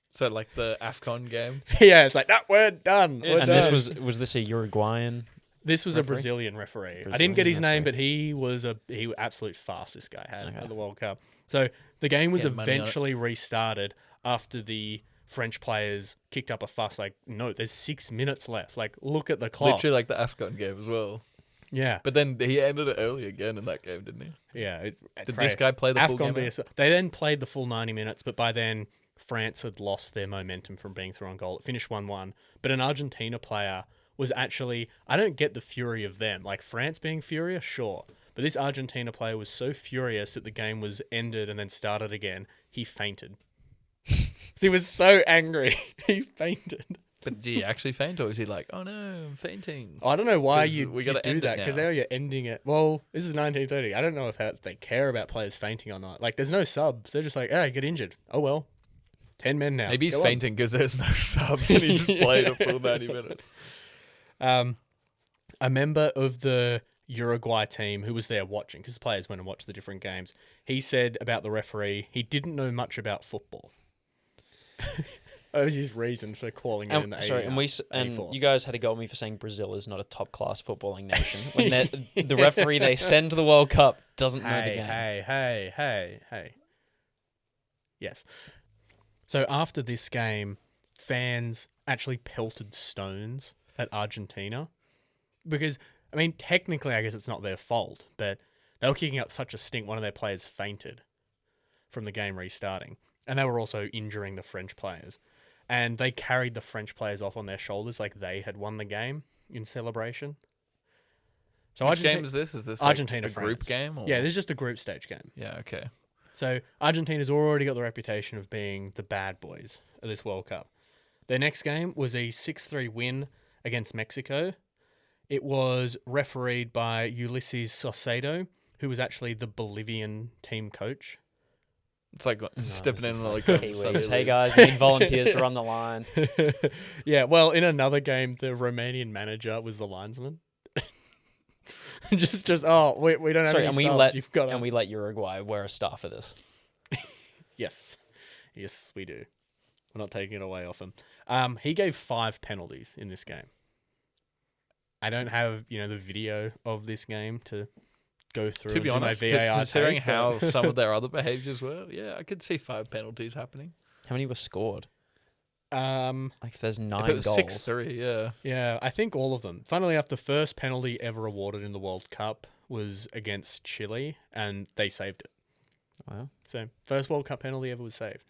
So, like the AFCON game. Yeah, it's like, no, we're done. We're And done. this was this a Uruguayan? This was a referee? Brazilian referee. I Brazilian didn't get his name, referee. but he absolute fast this guy had Okay. at the World Cup. So the game was He had money on it. eventually restarted after the French players kicked up a fuss. Like, no, there's 6 minutes left. Like, look at the clock. Literally like the AFCON game as well. Yeah, But then he ended it early again in that game, didn't he? yeah. Did this guy play the full AFCON game? They then played the full 90 minutes, but by then France had lost their momentum from being through on goal. It finished 1-1. But an Argentina player was actually, I don't get the fury of them. Like, France being furious, sure. But this Argentina player was so furious that the game was ended and then started again, he fainted. He was so angry. He fainted. But did he actually faint, or was he like, oh no, I'm fainting? I don't know why 'Cause you we do gotta end it that, because now. now you're ending it. Well, this is 1930. I don't know if they care about players fainting or not. Like, there's no subs. They're just like, hey, get injured. Oh, well. 10 men now. Maybe he's Go on. fainting because there's no subs and he just played a full 90 minutes. A member of the Uruguay team who was there watching, because the players went and watched the different games, he said about the referee, he didn't know much about football. That was his reason for calling it in the Sorry, 84th. and you guys had to go at me for saying Brazil is not a top class footballing nation when the referee they send to the World Cup doesn't know the game. Hey. Yes. So after this game, fans actually pelted stones at Argentina because, I mean, technically, I guess it's not their fault, but they were kicking up such a stink. One of their players fainted from the game restarting, and they were also injuring the French players. And they carried the French players off on their shoulders like they had won the game in celebration. So Which game is this? Is this like Argentina, a group France. game? Or? Yeah, this is just a group stage game. Yeah, okay. So Argentina's already got the reputation of being the bad boys of this World Cup. Their next game was a 6-3 win against Mexico. It was refereed by Ulysses Saucedo, who was actually the Bolivian team coach. It's like stepping in this is like Kiwis. Sunday Hey league. guys, we need volunteers to run the line. Yeah, well, in another game, the Romanian manager was the linesman. We don't have Sorry, any and we subs. let You've got and we let Uruguay wear a star for this. Yes, we do. We're not taking it away off him. He gave 5 penalties in this game. I don't have the video of this game to go through. To be and do honest, my VAR considering take, how but- some of their other behaviours were, yeah, I could see 5 penalties happening. How many were scored? um, Like if there's 9 If it was goals. 6-3, yeah. yeah, I think all of them. Funnily enough, the first penalty ever awarded in the World Cup was against Chile, and they saved it. Wow. So first World Cup penalty ever was saved.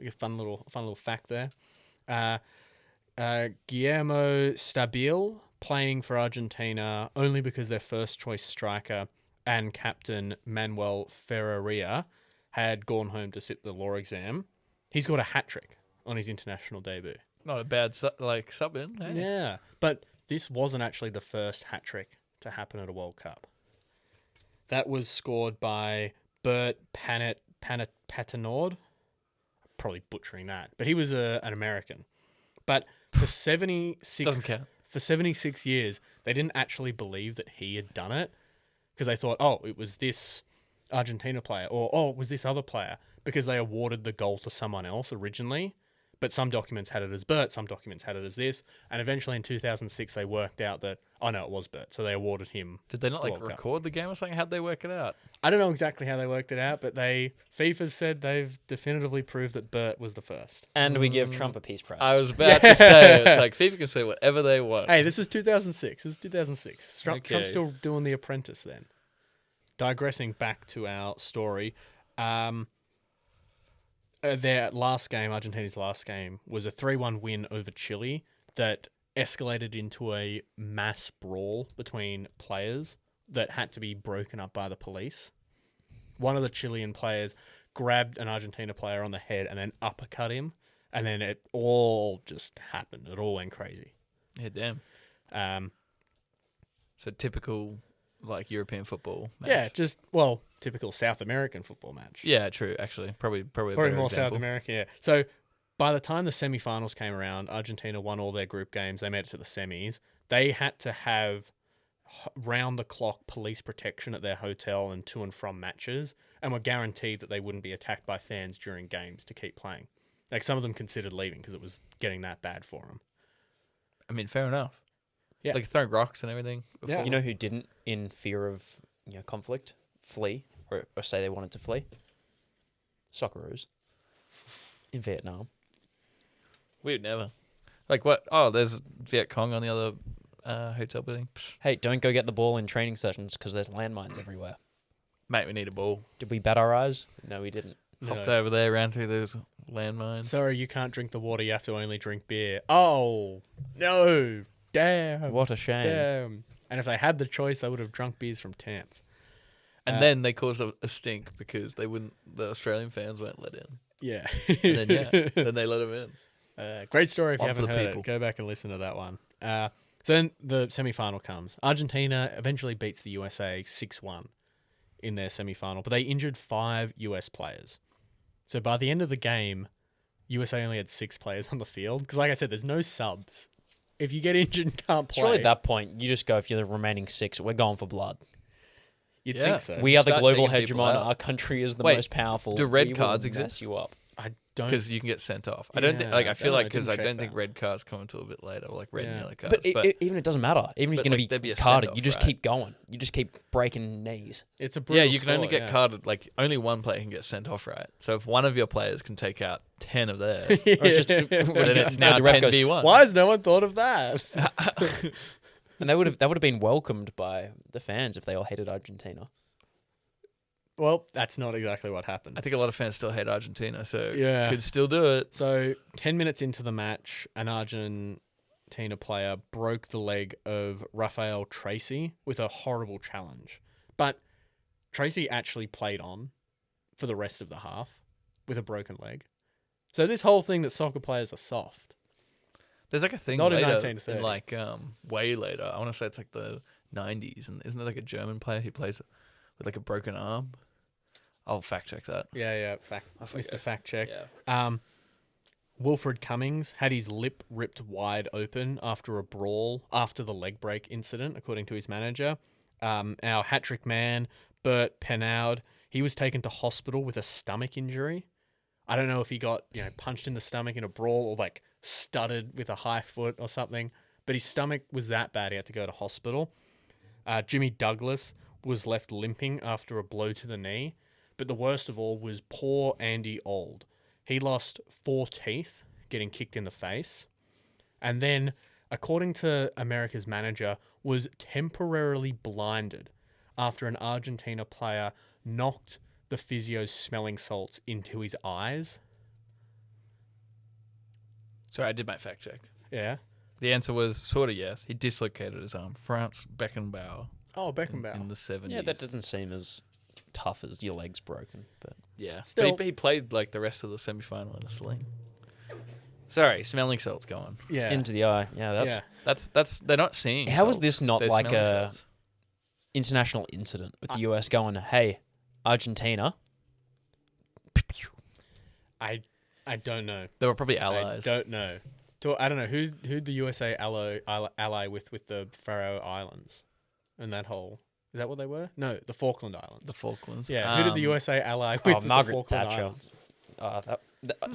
A fun little fact there. Guillermo Stabil playing for Argentina only because their first choice striker and captain Manuel Ferreira had gone home to sit the law exam. He's got a hat trick on his international debut. Not a bad sub in. Hey. Yeah, but this wasn't actually the first hat trick to happen at a World Cup. That was scored by Bert Patinord. Probably butchering that, but he was an American. But for 76 Doesn't count. For 76 years, they didn't actually believe that he had done it because they thought, oh, it was this Argentina player, or oh, it was this other player, because they awarded the goal to someone else originally. But some documents had it as Bert, some documents had it as this, and eventually in 2006 they worked out that, oh no, it was Bert, so they awarded him. Did they not the like World Cup. record the game or something? How'd they work it out? I don't know exactly how they worked it out, but FIFA said they've definitively proved that Bert was the first. And we give Trump a peace prize. I was about to say, it's like FIFA can say whatever they want. Hey, this was 2006. This is 2006. Trump's Okay. still doing The Apprentice then. Digressing back to our story, their last game, Argentina's last game, was a 3-1 win over Chile that escalated into a mass brawl between players that had to be broken up by the police. One of the Chilean players grabbed an Argentina player on the head and then uppercut him, and then it all just happened. It all went crazy. Yeah, damn. Um, So typical like European football match. Yeah, typical South American football match. Yeah, true. Actually, probably a Probably better more example. South America, yeah. So by the time the semi-finals came around, Argentina won all their group games. They made it to the semis. They had to have round-the-clock police protection at their hotel and to and from matches, and were guaranteed that they wouldn't be attacked by fans during games to keep playing. Like, some of them considered leaving because it was getting that bad for them. I mean, fair enough. Yeah. Like throwing rocks and everything. Yeah. before. You know who didn't, in fear of conflict, flee or say they wanted to flee? Socceroos in Vietnam. We would never. Like what? Oh, there's Viet Cong on the other hotel building. Psh, Hey, don't go get the ball in training sessions because there's landmines everywhere. mate, we need a ball. Did we bat our eyes? No, we didn't. Hopped No. over there, ran through those landmines. Sorry, you can't drink the water. You have to only drink beer. Oh, no. Damn. What a shame. Damn. And if they had the choice, they would have drunk beers from Tamp. And then they caused a stink because they wouldn't. The Australian fans weren't let in. Yeah. And then then they let them in. Great story if you One for haven't the heard people. it. Go back and listen to that one. So then the semi-final comes. Argentina eventually beats the USA 6-1 in their semi-final, but they injured 5 US players. So by the end of the game, USA only had 6 players on the field. Because like I said, there's no subs. If you get injured and can't play, Surely at that point, you just go, if you're the remaining 6, we're going for blood. you'd Yeah. think so. We are the Start global taking people hegemon. out. Our country is the Wait, most powerful. do red We will cards mess exist? you up. I don't... Because you can get sent off. I don't think. Like Yeah, I feel I like didn't because I check don't think that. red cards come until a bit later, or like red and Yeah. yellow cards. But even it doesn't matter. Even if but, you're like, going there'd to be be a carded, send-off, you just right? keep going. You just keep breaking knees. It's a yeah, brutal you can only sport, get carded. Like only one player can get sent off, right? So if one of your players can take out 10 of theirs, Yeah. Or it's just, then it's now the ref goes, 10v1. Why has no one thought of that? and that would have been welcomed by the fans if they all hated Argentina. Well, that's not exactly what happened. I think a lot of fans still hate Argentina, so Yeah. could still do it. So 10 minutes into the match, an Argentina player broke the leg of Rafael Tracy with a horrible challenge. But Tracy actually played on for the rest of the half with a broken leg. So this whole thing that soccer players are soft. There's like a thing Not in later, 1930. in like way later. I want to say it's like the 90s, and isn't there like a German player who plays with like a broken arm? I'll fact check that. Yeah. Mr. Fact Check. Yeah. Wilfred Cummings had his lip ripped wide open after a brawl after the leg break incident, according to his manager. Our hat-trick man, Bert Penaud, he was taken to hospital with a stomach injury. I don't know if he got punched in the stomach in a brawl or like stuttered with a high foot or something, but his stomach was that bad he had to go to hospital. Jimmy Douglas was left limping after a blow to the knee, but the worst of all was poor Andy Old. He lost 4 teeth getting kicked in the face, and then, according to America's manager, was temporarily blinded after an Argentina player knocked the physio's smelling salts into his eyes. Sorry, I did my fact check. Yeah. The answer was sort of yes. He dislocated his arm. Franz Beckenbauer. Oh, Beckenbauer. In the 70s. Yeah, that doesn't seem as tough as your leg's broken, but Yeah. Still- But he played like the rest of the semi-final in a sling. Sorry, smelling salts going. Yeah. into the eye. Yeah, that's That's they're not seeing. How is salts, this not they're like smelling a salts. international incident with the US going, hey, Argentina? I don't know. They were probably allies. I don't know. I don't know who'd the USA ally with the Faroe Islands, and that whole. Is that what they were? No, the Falkland Islands. The Falklands. Yeah, who did the USA ally with the Margaret Falkland Thatcher. Islands?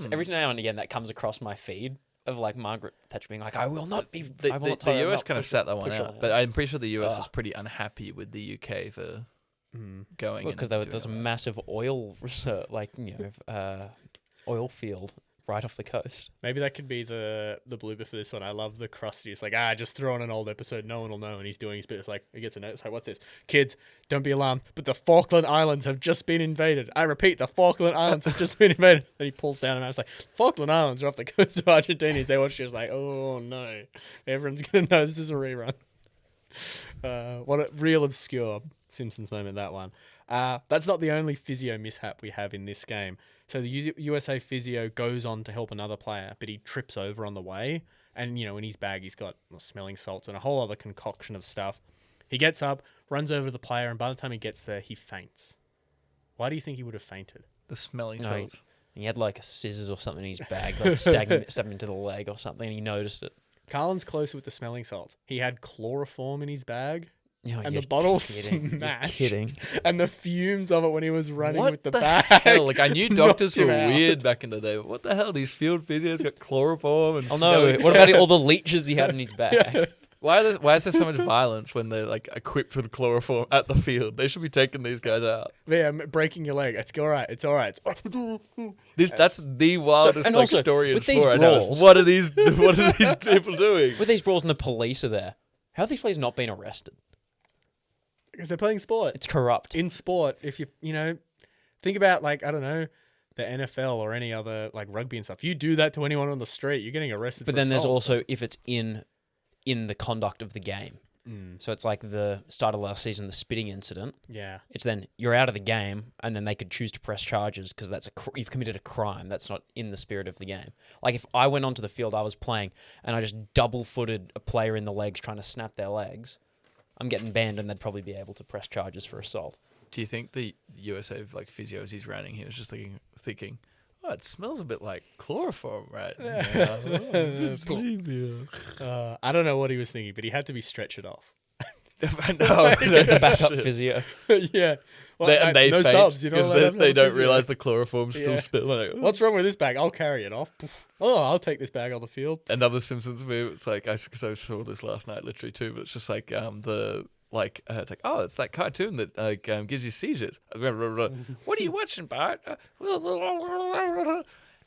So every now and again that comes across my feed of like Margaret Thatcher being like, I will not be. The I will not the US not kind of push sat it- that one push it out, on but her." I'm pretty sure the US was pretty unhappy with the UK for going. Because there's a massive oil research, oil field right off the coast. Maybe that could be the blooper for this one. I love the crusty. It's like, just throw on an old episode. No one will know. And he's doing his bit. It's like, he gets a note. It's like, what's this? Kids, don't be alarmed. But the Falkland Islands have just been invaded. I repeat, the Falkland Islands have just been invaded. Then he pulls down and I was like, Falkland Islands are off the coast of Argentina. They watch it. Like, oh no. Everyone's going to know this is a rerun. What a real obscure Simpsons moment, that one. That's not the only physio mishap we have in this game. So the USA physio goes on to help another player, but he trips over on the way. And, in his bag, he's got smelling salts and a whole other concoction of stuff. He gets up, runs over to the player, and by the time he gets there, he faints. Why do you think he would have fainted? the smelling No, salts. He had like scissors or something in his bag, like stabbing into the leg or something, and he noticed it. Carlin's close with the smelling salts. He had chloroform in his bag. Oh, And you're the bottle kidding. You're smashed. kidding. And the fumes of it when he was running What with the the bag. hell? Like I knew doctors knocked were him out. weird back in the day. But what the hell? These field physios got chloroform and Oh no! smelling What about all the leeches he had in his bag? Why is there so much violence when they're like equipped with chloroform at the field? They should be taking these guys out. Yeah, breaking your leg. It's all right. It's all right. That's the wildest and also, story in with these sport. I know. brawls- What are these people doing? With these brawls and the police are there, how have these players not been arrested? Because they're playing sport. It's corrupt. In sport, if you think about like, I don't know, the NFL or any other like rugby and stuff. You do that to anyone on the street, you're getting arrested. But for then there's assault. also if it's in the conduct of the game. So it's like the start of last season, the spitting incident. Yeah. It's then you're out of the game, and then they could choose to press charges because that's you've committed a crime. That's not in the spirit of the game. Like if I went onto the field, I was playing, and I just double-footed a player in the legs trying to snap their legs, I'm getting banned, and they'd probably be able to press charges for assault. Do you think the USA like physio as he's running, he was just thinking, oh, it smells a bit like chloroform, right? Yeah. I don't know what he was thinking, but he had to be stretchered off. I know. The backup physio. Yeah. Well, They no faint subs. You know, because they don't realize the chloroform's still Yeah. spilling. Like, What's wrong with this bag? I'll carry it off. Oh, I'll take this bag on the field. Another Simpsons move. It's like because I saw this last night, literally too. But it's just like it's like, oh, it's that cartoon that gives you seizures. What are you watching, Bart?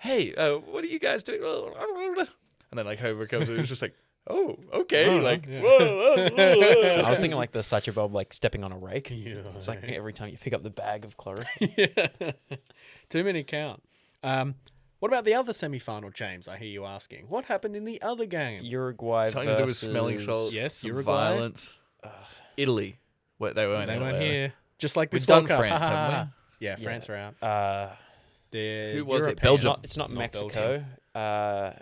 Hey, what are you guys doing? And then like Homer comes in, it's just like, oh, okay, Oh, like, yeah. whoa. I was thinking like the Sacha Bob like stepping on a rake. Yeah. It's like every time you pick up the bag of chloroform. Yeah. Too many count. What about the other semi-final, James? I hear you asking. What happened in the other game? Uruguay Something to do with versus smelling salts. Yes, some Uruguay. violence. Italy. They weren't. They anywhere. weren't here. Just like We've this done World Cup. France, Ha, ha, haven't ha. Yeah, France are out. They're Who was it? European. Belgium. It's not Not Mexico.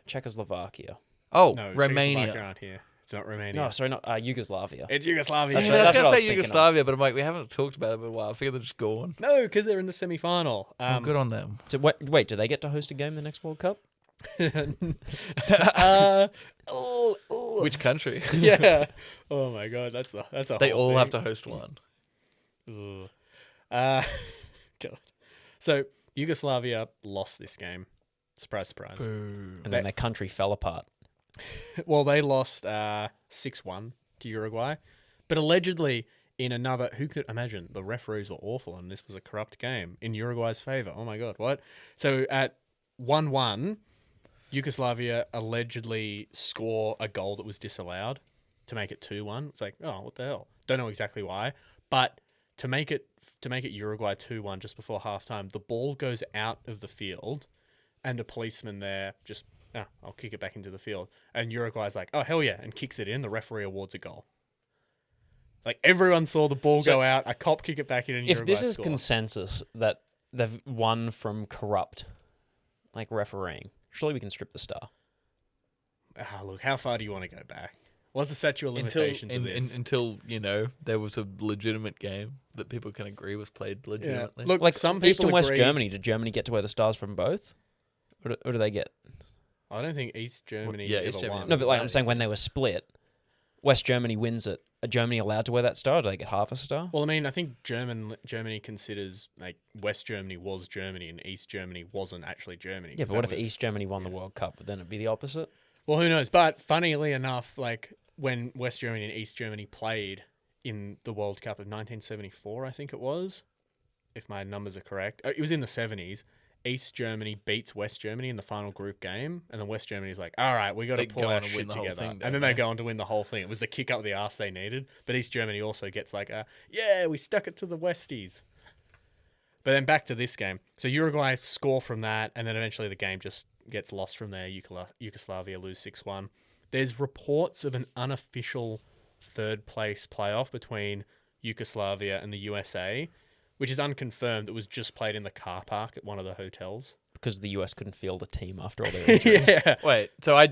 Czechoslovakia. Oh, No, Romania. Czechoslovakia aren't here. It's not Romania. No, sorry, not Yugoslavia. It's Yugoslavia. That's I right. was That's going what to I say was thinking of. Yugoslavia, but I'm like, we haven't talked about it in a while. I figure they're just gone. No, because they're in the semi-final. Good on them. So, wait, do they get to host a game in the next World Cup? Which country? Yeah. Oh my god, that's a. They whole all thing. have to host one. Ugh. God. So Yugoslavia lost this game. Surprise, surprise. And then their country fell apart. Well, they lost 6-1 to Uruguay, but allegedly in another. Who could imagine the referees were awful and this was a corrupt game in Uruguay's favor? Oh my god, what? So at 1-1, Yugoslavia allegedly score a goal that was disallowed to make it 2-1. It's like, oh, what the hell? Don't know exactly why, but to make it Uruguay 2-1 just before halftime, the ball goes out of the field, and a policeman there just, I'll kick it back into the field, and Uruguay's like, oh hell yeah, and kicks it in. The referee awards a goal. Like everyone saw the ball go out, a cop kick it back in, and If Uruguay this is score. consensus that they've won from corrupt, like refereeing, surely we can strip the star. Look, how far do you want to go back? What's the statute of limitations of this? Until there was a legitimate game that people can agree was played legitimately. Look, Like some people East and West agree- Germany, did Germany get to wear the stars from both? Or do they get? I don't think East Germany yeah, ever East Germany won. No, but like I'm saying, when they were split, West Germany wins it. Are Germany allowed to wear that star? Or do they get half a star? Well, I mean, I think Germany considers like West Germany was Germany and East Germany wasn't actually Germany. Yeah, 'cause but what that if was- East Germany won the World Cup? Then it'd be the opposite. Well, who knows? But funnily enough, like when West Germany and East Germany played in the World Cup of 1974, I think it was, if my numbers are correct, it was in the 70s. East Germany beats West Germany in the final group game, and then West Germany's like, all right, we got to They pull go our on and win shit the whole together. thing, And don't then they they? go on to win the whole thing. It was the kick up the arse they needed. But East Germany also gets like, yeah, we stuck it to the Westies. But then back to this game. So Uruguay score from that, and then eventually the game just gets lost from there. Yugoslavia lose 6-1. There's reports of an unofficial third place playoff between Yugoslavia and the USA, which is unconfirmed. It was just played in the car park at one of the hotels. Because the US couldn't field a team after all their injuries. Yeah. Wait, so I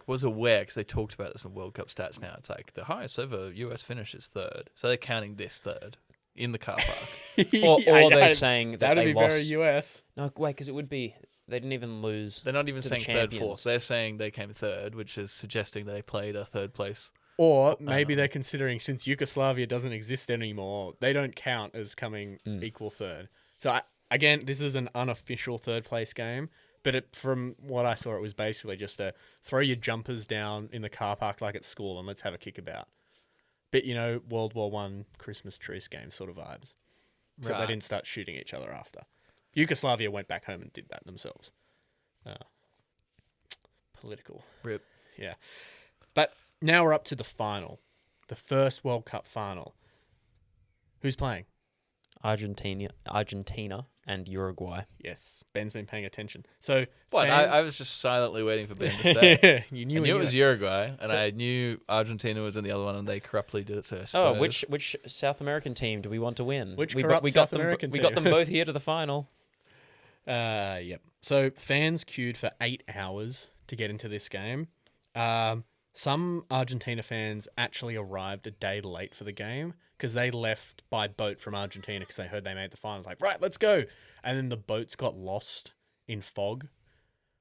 was aware because they talked about this in World Cup stats now. It's like the highest ever US finish is third, so they're counting this third in the car park. Or Yeah, they're yeah, saying that that'd they be lost. very US. No, wait, because it would be they didn't even lose. They're not even To the saying third, champions. fourth. They're saying they came third, which is suggesting they played a third place. Or maybe they're considering, since Yugoslavia doesn't exist anymore, they don't count as coming equal third. So again, this is an unofficial third place game, but from what I saw, it was basically just a throw your jumpers down in the car park like at school and let's have a kickabout. Bit, World War I Christmas truce game sort of vibes. Except they Right. didn't start shooting each other after. Yugoslavia went back home and did that themselves. Political. Rip. Yeah. But now we're up to the final. The first World Cup final. Who's playing? Argentina and Uruguay. Yes, Ben's been paying attention. So, What? fan- I was just silently waiting for Ben to say. you I knew, knew it was Uruguay, and So- I knew Argentina was in the other one, and they corruptly did it. So I Oh, suppose. which South American team do we want to win? Which we, corrupt we got South them. American We got team? them both here to the final. Yep. So fans queued for 8 hours to get into this game. Some Argentina fans actually arrived a day late for the game because they left by boat from Argentina because they heard they made the finals. Like, right, let's go. And then the boats got lost in fog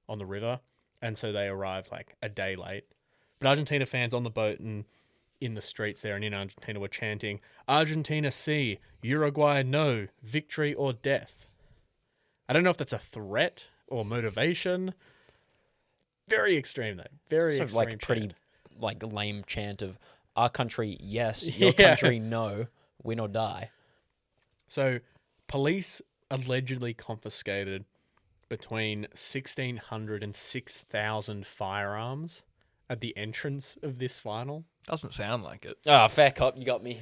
on the river. And so they arrived like a day late. But Argentina fans on the boat and in the streets there and in Argentina were chanting, Argentina see, Uruguay no, victory or death. I don't know if that's a threat or motivation. Very extreme though. Very Sort of extreme. like a pretty chant. like lame chant of our country yes, your Yeah. country no, win or die. So, police allegedly confiscated between 1,600 and 6,000 firearms at the entrance of this final. Doesn't sound like it. Ah, fair cop, you got me.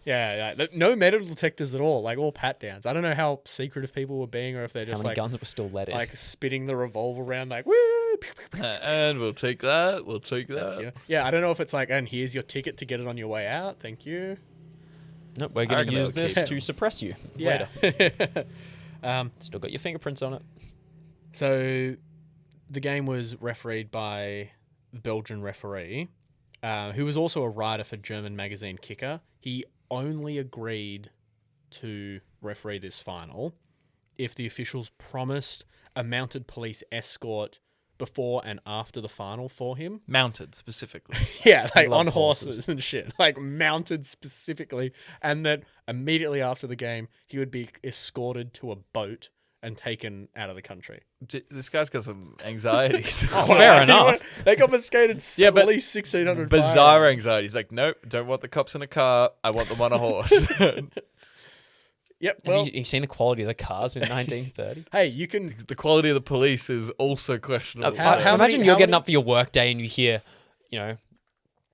Yeah. No metal detectors at all. Like all pat downs. I don't know how secretive people were being, or if they're How just many like guns were still let in? like spitting the revolver around, like woo. And we'll take that. We'll take That's that. you. Yeah, I don't know if it's like, and here's your ticket to get it on your way out. Thank you. Nope, we're I going reckon to use they'll this keep- to suppress you Yeah. later. Still got your fingerprints on it. So the game was refereed by the Belgian referee, who was also a writer for German magazine Kicker. He only agreed to referee this final if the officials promised a mounted police escort before and after the final for him. Mounted specifically. Yeah, like Loved on horses horses. and shit, like mounted specifically, and that immediately after the game he would be escorted to a boat and taken out of the country. This guy's got some anxieties. Fair enough. They confiscated Yeah, but at least 1,600 Bizarre firearms. anxieties. Like, nope, don't want the cops in a car. I want them on a horse. Yep. Well, Have you seen the quality of the cars in 1930? hey, you can. The quality of the police is also questionable. How many- Imagine you're how getting many- up for your work day and you hear,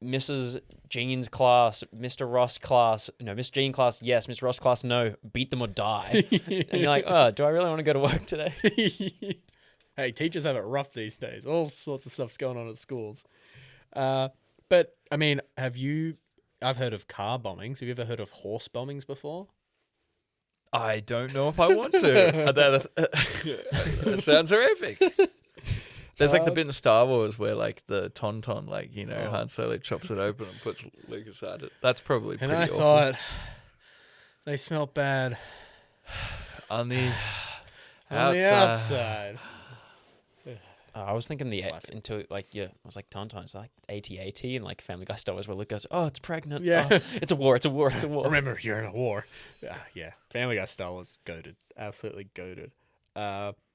Mrs. Jean's class, Mr. Ross class, Miss Jean class, yes, Miss Ross class, no, beat them or die. And you're like, oh, do I really want to go to work today? Hey, teachers have it rough these days. All sorts of stuff's going on at schools. But I mean, I've heard of car bombings. Have you ever heard of horse bombings before? I don't know if I want to. That sounds horrific. There's like the bit in Star Wars where like the tauntaun, Han Solo chops it open and puts Luke inside it. That's probably And pretty I awful. thought they smelled bad on the on the outside. I was thinking Classic. it was like Tauntauns, like AT-AT and like Family Guy Star Wars where Luke goes, oh, it's pregnant. Yeah. Oh, it's a war, it's a war, it's a war. Remember, you're in a war. Yeah. Family Guy style was goated. Absolutely goated.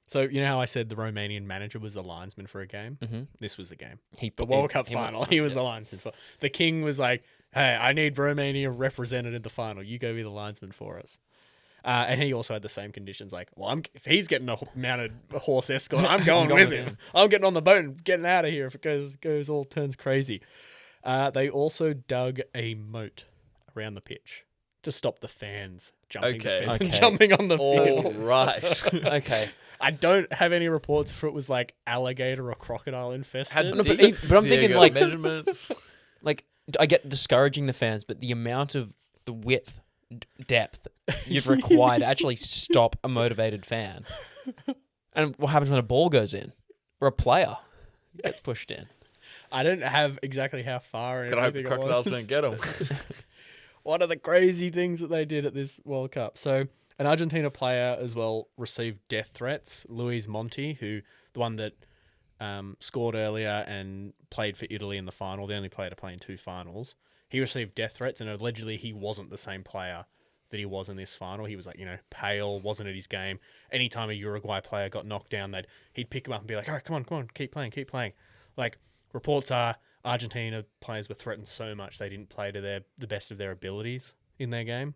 So, you know how I said the Romanian manager was the linesman for a game? Mhm. This was the game. The The World Cup final. He was the linesman for. The king was like, hey, I need Romania represented in the final. You go be the linesman for us. And he also had the same conditions. Like, well, if he's getting a mounted horse escort, I'm going with him. I'm getting on the boat and getting out of here if it turns crazy. They also dug a moat around the pitch to stop the fans jumping the fence and Okay. jumping on the All field. right. Okay. I don't have any reports if it was like alligator or crocodile infested. Had No, but Diego- I'm thinking, Diego like- measurements. Like, I get discouraging the fans, but the amount of the width, depth you'd require to actually stop a motivated fan. And what happens when a ball goes in? Or a player gets pushed in? I don't have exactly how far. Gotta hope the everything it crocodiles was. don't get them. One of the crazy things that they did at this World Cup. So an Argentina player as well received death threats. Luis Monti, the one that scored earlier and played for Italy in the final, the only player to play in 2 finals. He received death threats, and allegedly he wasn't the same player that he was in this final. He was like, pale, wasn't at his game. Anytime a Uruguay player got knocked down, he'd pick him up and be like, all right, come on, keep playing. Like, reports are Argentina players were threatened so much they didn't play to the best of their abilities in their game.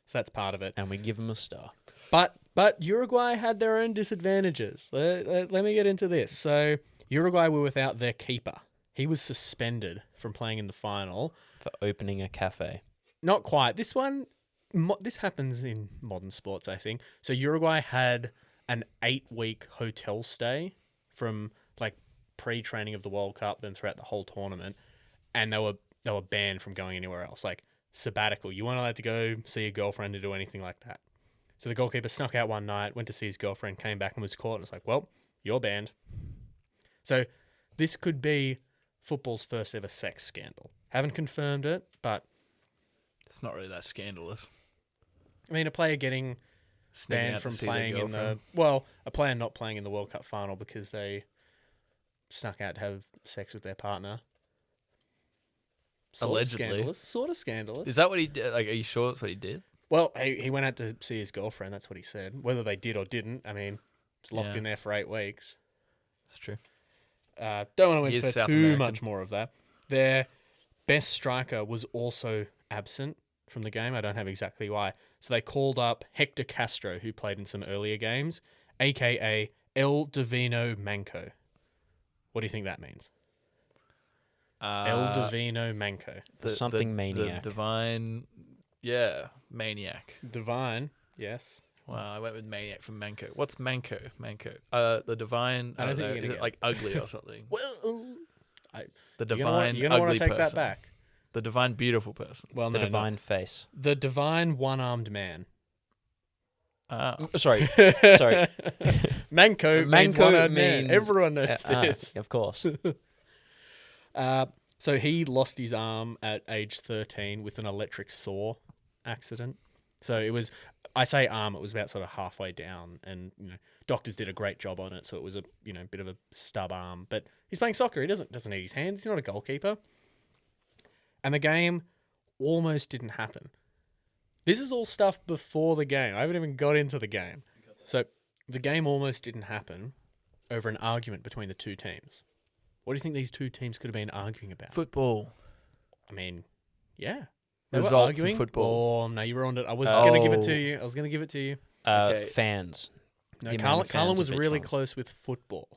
So that's part of it. And we give them a star. But Uruguay had their own disadvantages. Let me get into this. So Uruguay were without their keeper. He was suspended from playing in the final. For opening a cafe. Not quite. This one, this happens in modern sports, I think. So Uruguay had an 8-week hotel stay from like pre-training of the World Cup, then throughout the whole tournament, and they were banned from going anywhere else. Like sabbatical, you weren't allowed to go see your girlfriend or do anything like that. So the goalkeeper snuck out one night, went to see his girlfriend, came back and was caught, and it's like, well, you're banned. So this could be football's first ever sex scandal. Haven't confirmed it, but It's not really that scandalous. I mean, a player getting Sneaking banned out to from see their playing in girlfriend. a player not playing in the World Cup final because they snuck out to have sex with their partner. Allegedly. Sort of scandalous. Is that what he did? Like, are you sure that's what he did? Well, he went out to see his girlfriend. That's what he said. Whether they did or didn't, I mean, it's locked Yeah. in there for 8 weeks. That's true. Don't want He to is infer South too American. much more of that. Their best striker was also absent from the game. I don't have exactly why. So they called up Hector Castro, who played in some earlier games, a.k.a. El Divino Manco. What do you think that means? El Divino Manco. Something maniac. The divine, maniac. Divine, yes. Wow, I went with maniac from Manco. What's Manco? The divine. I don't think you're Is gonna it get like ugly or something? Well, The you're divine gonna want ugly to take person. that back. The divine beautiful person. Well, The no, divine face. the divine one-armed man. Sorry. Manco means Manco one-armed man. means- Everyone knows this. Of course. So he lost his arm at age 13 with an electric saw accident. So it was, I say arm, it was about sort of halfway down, and doctors did a great job on it. So it was a bit of a stub arm. But he's playing soccer. He doesn't need his hands. He's not a goalkeeper. And the game almost didn't happen. This is all stuff before the game. I haven't even got into the game. So the game almost didn't happen over an argument between the two teams. What do you think these two teams could have been arguing about? Football. I mean, yeah. They were Results arguing. of football. Oh, no, you were on it. I was going to give it to you. Okay. Fans. No, The amount of Carlin fans was of each really one. close with football.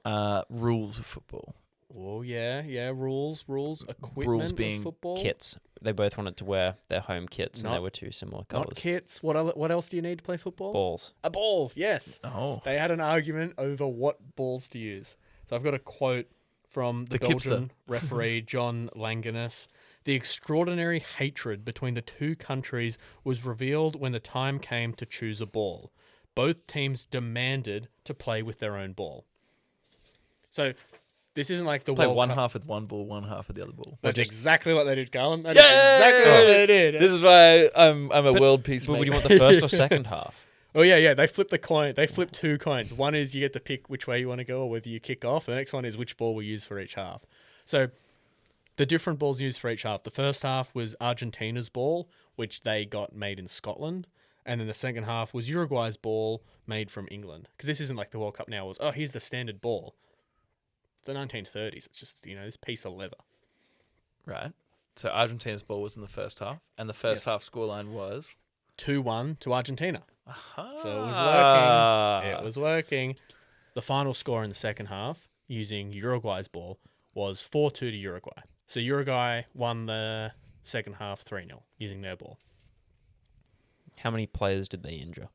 Rules of football. Oh, yeah. Rules, equipment Rules being of football. Kits. They both wanted to wear their home kits, and Not- they were two similar Not colours. kits. What else do you need to play football? Balls. Balls, yes. Oh. They had an argument over what balls to use. So I've got a quote from the The Belgian referee, John Langenus. The extraordinary hatred between the two countries was revealed when the time came to choose a ball. Both teams demanded to play with their own ball. So this isn't like the Play World one Cup. half with one ball, one half with the other ball. That's just- exactly what they did, Garland. That is Yay! exactly what they did. This is why I'm a world But peacemaker. would you want the first or second half? Oh, yeah. They flip the coin. They flip two coins. One is you get to pick which way you want to go or whether you kick off. The next one is which ball we use for each half. So the different balls used for each half. The first half was Argentina's ball, which they got made in Scotland. And then the second half was Uruguay's ball made from England. Because this isn't like the World Cup now. It was, here's the standard ball. The 1930s. It's just, this piece of leather. Right. So Argentina's ball was in the first half, and the first Yes. half scoreline was 2-1 to Argentina. So it was Ah. working. It was working. The final score in the second half, using Uruguay's ball, was 4-2 to Uruguay. So Uruguay won the second half 3-0 using their ball. How many players did they injure?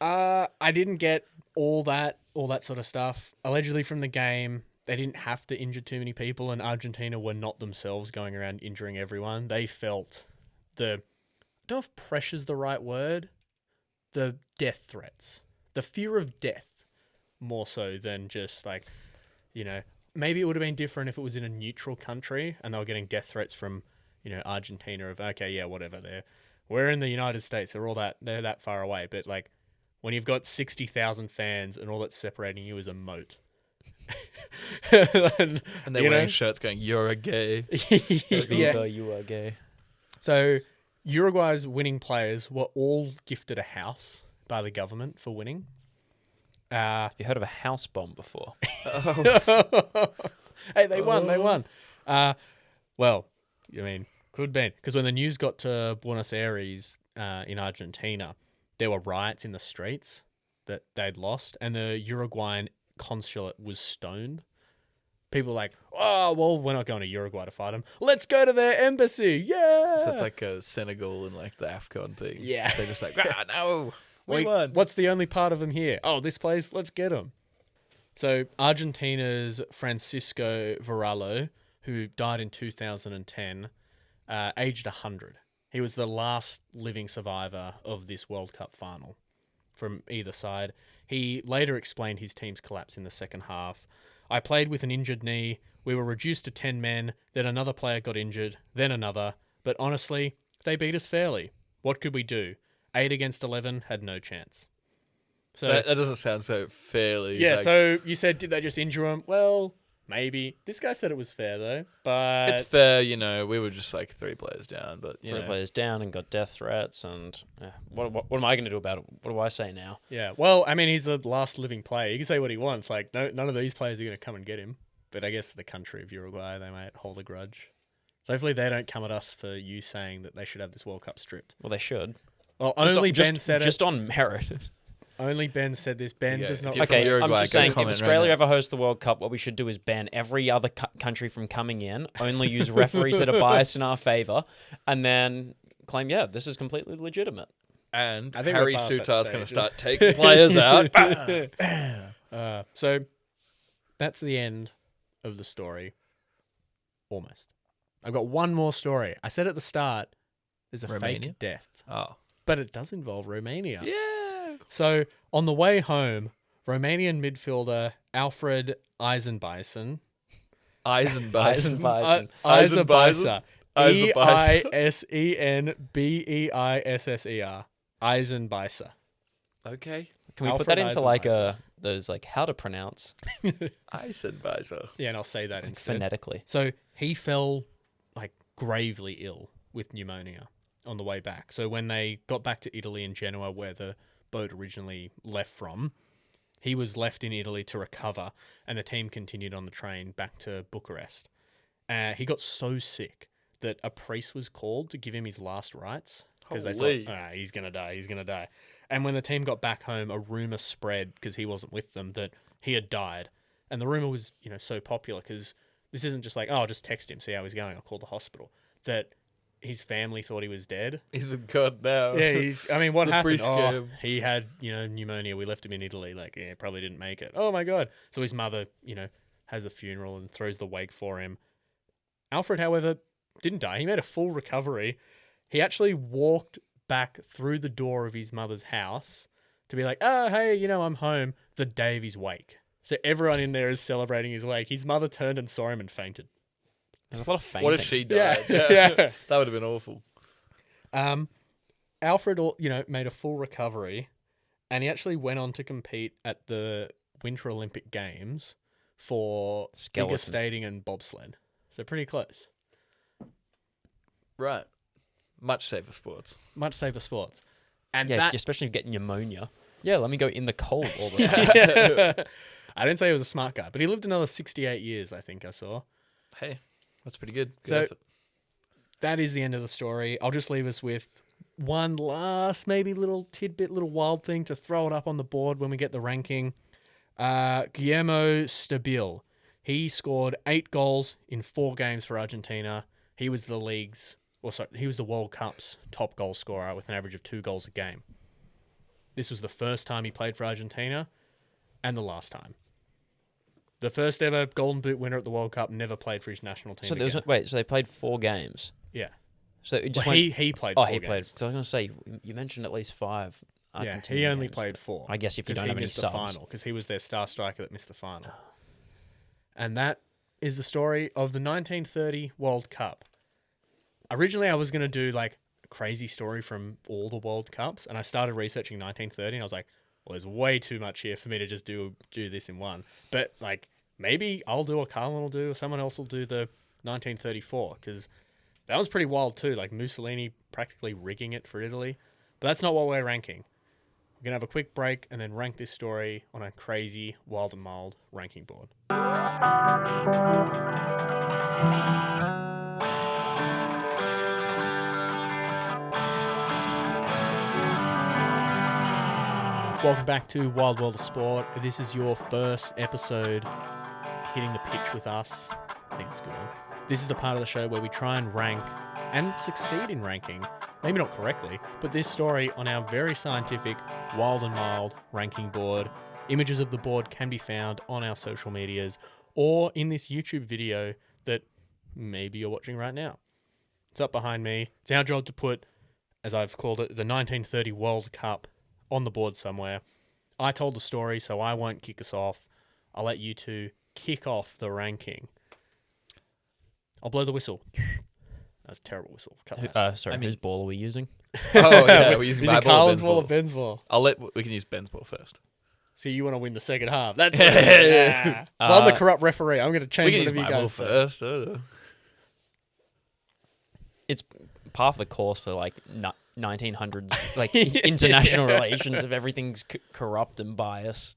I didn't get all that sort of stuff. Allegedly from the game, they didn't have to injure too many people, and Argentina were not themselves going around injuring everyone. They felt I don't know if pressure's the right word, the death threats, the fear of death, more so than just like, maybe it would have been different if it was in a neutral country and they were getting death threats from, Argentina of, okay, yeah, whatever, we're in the United States, they're that far away, but like when you've got 60,000 fans and all that's separating you is a moat. And they're wearing shirts going, "You're a gay." Yeah. You are gay. So Uruguay's winning players were all gifted a house by the government for winning. Have you heard of a house bomb before? Hey, they won. Well, could have been. Because when the news got to Buenos Aires in Argentina, there were riots in the streets that they'd lost, and the Uruguayan consulate was stoned. People were like, oh, well, we're not going to Uruguay to fight them. Let's go to their embassy. Yeah. So it's like a Senegal and like the AFCON thing. Yeah. They're just like, no, we Wait, won. what's the only part of them here? Oh, this place, let's get them. So Argentina's Francisco Varallo, who died in 2010, aged 100. He was the last living survivor of this World Cup final from either side. He later explained his team's collapse in the second half. I played with an injured knee. We were reduced to 10 men. Then another player got injured. Then another. But honestly, they beat us fairly. What could we do? 8 against 11 had no chance. So That doesn't sound so fairly. yeah, like, so you said, did they just injure him? Well, maybe. This guy said it was fair, though. But it's fair, we were just like 3 players down, but you Three know. players down and got death threats, and what am I going to do about it? What do I say now? yeah, well, I mean, he's the last living player. He can say what he wants. Like, none of these players are going to come and get him. But I guess the country of Uruguay, they might hold a grudge. So hopefully they don't come at us for you saying that they should have this World Cup stripped. Well, they should. Well, Just only on- Ben just, said it. just on merit. Only Ben said this. Ben Yeah, does if not. you're from Okay, Uruguay, I'm just go saying, if comment right Australia now. ever hosts the World Cup, what we should do is ban every other country from coming in, only use referees that are biased in our favour, and then claim, yeah, this is completely legitimate. And I think Harry we're past that Sutar's going to stage. start taking players out. So that's the end of the story. Almost. I've got one more story. I said at the start, there's a Romania? fake death, Oh. but it does involve Romania. Yeah. So on the way home, Romanian midfielder Alfred Eisenbison. Eisenbison. Eisenbison. Eisenbison. Eisenbesser. Eisenbisser. Okay. Can we Alfred put that into like Eisenbison. those like how to pronounce Eisenbison. Yeah, and I'll say that like, instead. phonetically? So he fell like gravely ill with pneumonia on the way back. So when they got back to Italy and Genoa, where the boat originally left from, he was left in Italy to recover, and the team continued on the train back to Bucharest. He got so sick that a priest was called to give him his last rites because they Holy. thought, he's gonna die. And when the team got back home, a rumor spread because he wasn't with them that he had died, and the rumor was so popular because this isn't just like, oh, I'll just text him, see how he's going, I'll call the hospital. That his family thought he was dead. He's with God now. Yeah, what The happened? priest Oh, came. he had, pneumonia. We left him in Italy. Like, yeah, probably didn't make it. Oh my God. So his mother, has a funeral and throws the wake for him. Alfred, however, didn't die. He made a full recovery. He actually walked back through the door of his mother's house to be like, oh, hey, I'm home, the day of his wake. So everyone in there is celebrating his wake. His mother turned and saw him and fainted. There's a lot of fainting. What if she Yeah, died? yeah. That would have been awful. Alfred, made a full recovery, and he actually went on to compete at the Winter Olympic Games for figure Skeleton. skating and bobsled. So pretty close. Right. Much safer sports. Much safer sports. And Yeah, that... especially if you're getting pneumonia. Yeah, let me go in the cold all the time. I didn't say he was a smart guy, but he lived another 68 years, I think I saw. Hey, that's pretty good. Good So- effort. That is the end of the story. I'll just leave us with one last maybe little tidbit, little wild thing to throw it up on the board when we get the ranking. Guillermo Stabil. He scored 8 goals in 4 games for Argentina. He was the World Cup's top goal scorer with an average of 2 goals a game. This was the first time he played for Argentina and the last time. The first ever Golden Boot winner at the World Cup never played for his national team So there was again. so they played 4 games. Yeah. So it just Well, went, he played oh, 4 he games. played. So I was going to say, you mentioned at least 5. Yeah, Argentinian he only games, played but 4. I guess if you Because don't he have any missed the subs. final, because he was their star striker that missed the final. And that is the story of the 1930 World Cup. Originally, I was going to do like a crazy story from all the World Cups, and I started researching 1930, and I was like, well, there's way too much here for me to just do this in one. But like, maybe I'll do, or Carlin will do, or someone else will do the 1934, because that was pretty wild too. Like Mussolini practically rigging it for Italy. But that's not what we're ranking. We're going to have a quick break and then rank this story on a crazy, wild and mild ranking board. Welcome back to Wild World of Sport. This is your first episode hitting the pitch with us. I think it's good. This is the part of the show where we try and rank and succeed in ranking, maybe not correctly, but this story on our very scientific Wild and Mild ranking board. Images of the board can be found on our social medias or in this YouTube video that maybe you're watching right now. It's up behind me. It's our job to put, as I've called it, the 1930 World Cup on the board somewhere. I told the story, so I won't kick us off. I'll let you two kick off the ranking. I'll blow the whistle. That's a terrible whistle. Cut that. Sorry, I mean- whose ball are we using? Oh, yeah, we're using Is my it ball or Carlin's Ben's ball or ball. Ben's ball? We can use Ben's ball first. So you want to win the second half? That's what it is. Yeah. Well, I'm the corrupt referee. I'm going to We change can use whatever you my ball guys say. first. It's par for the course for like 1900s, like international relations of everything's corrupt and biased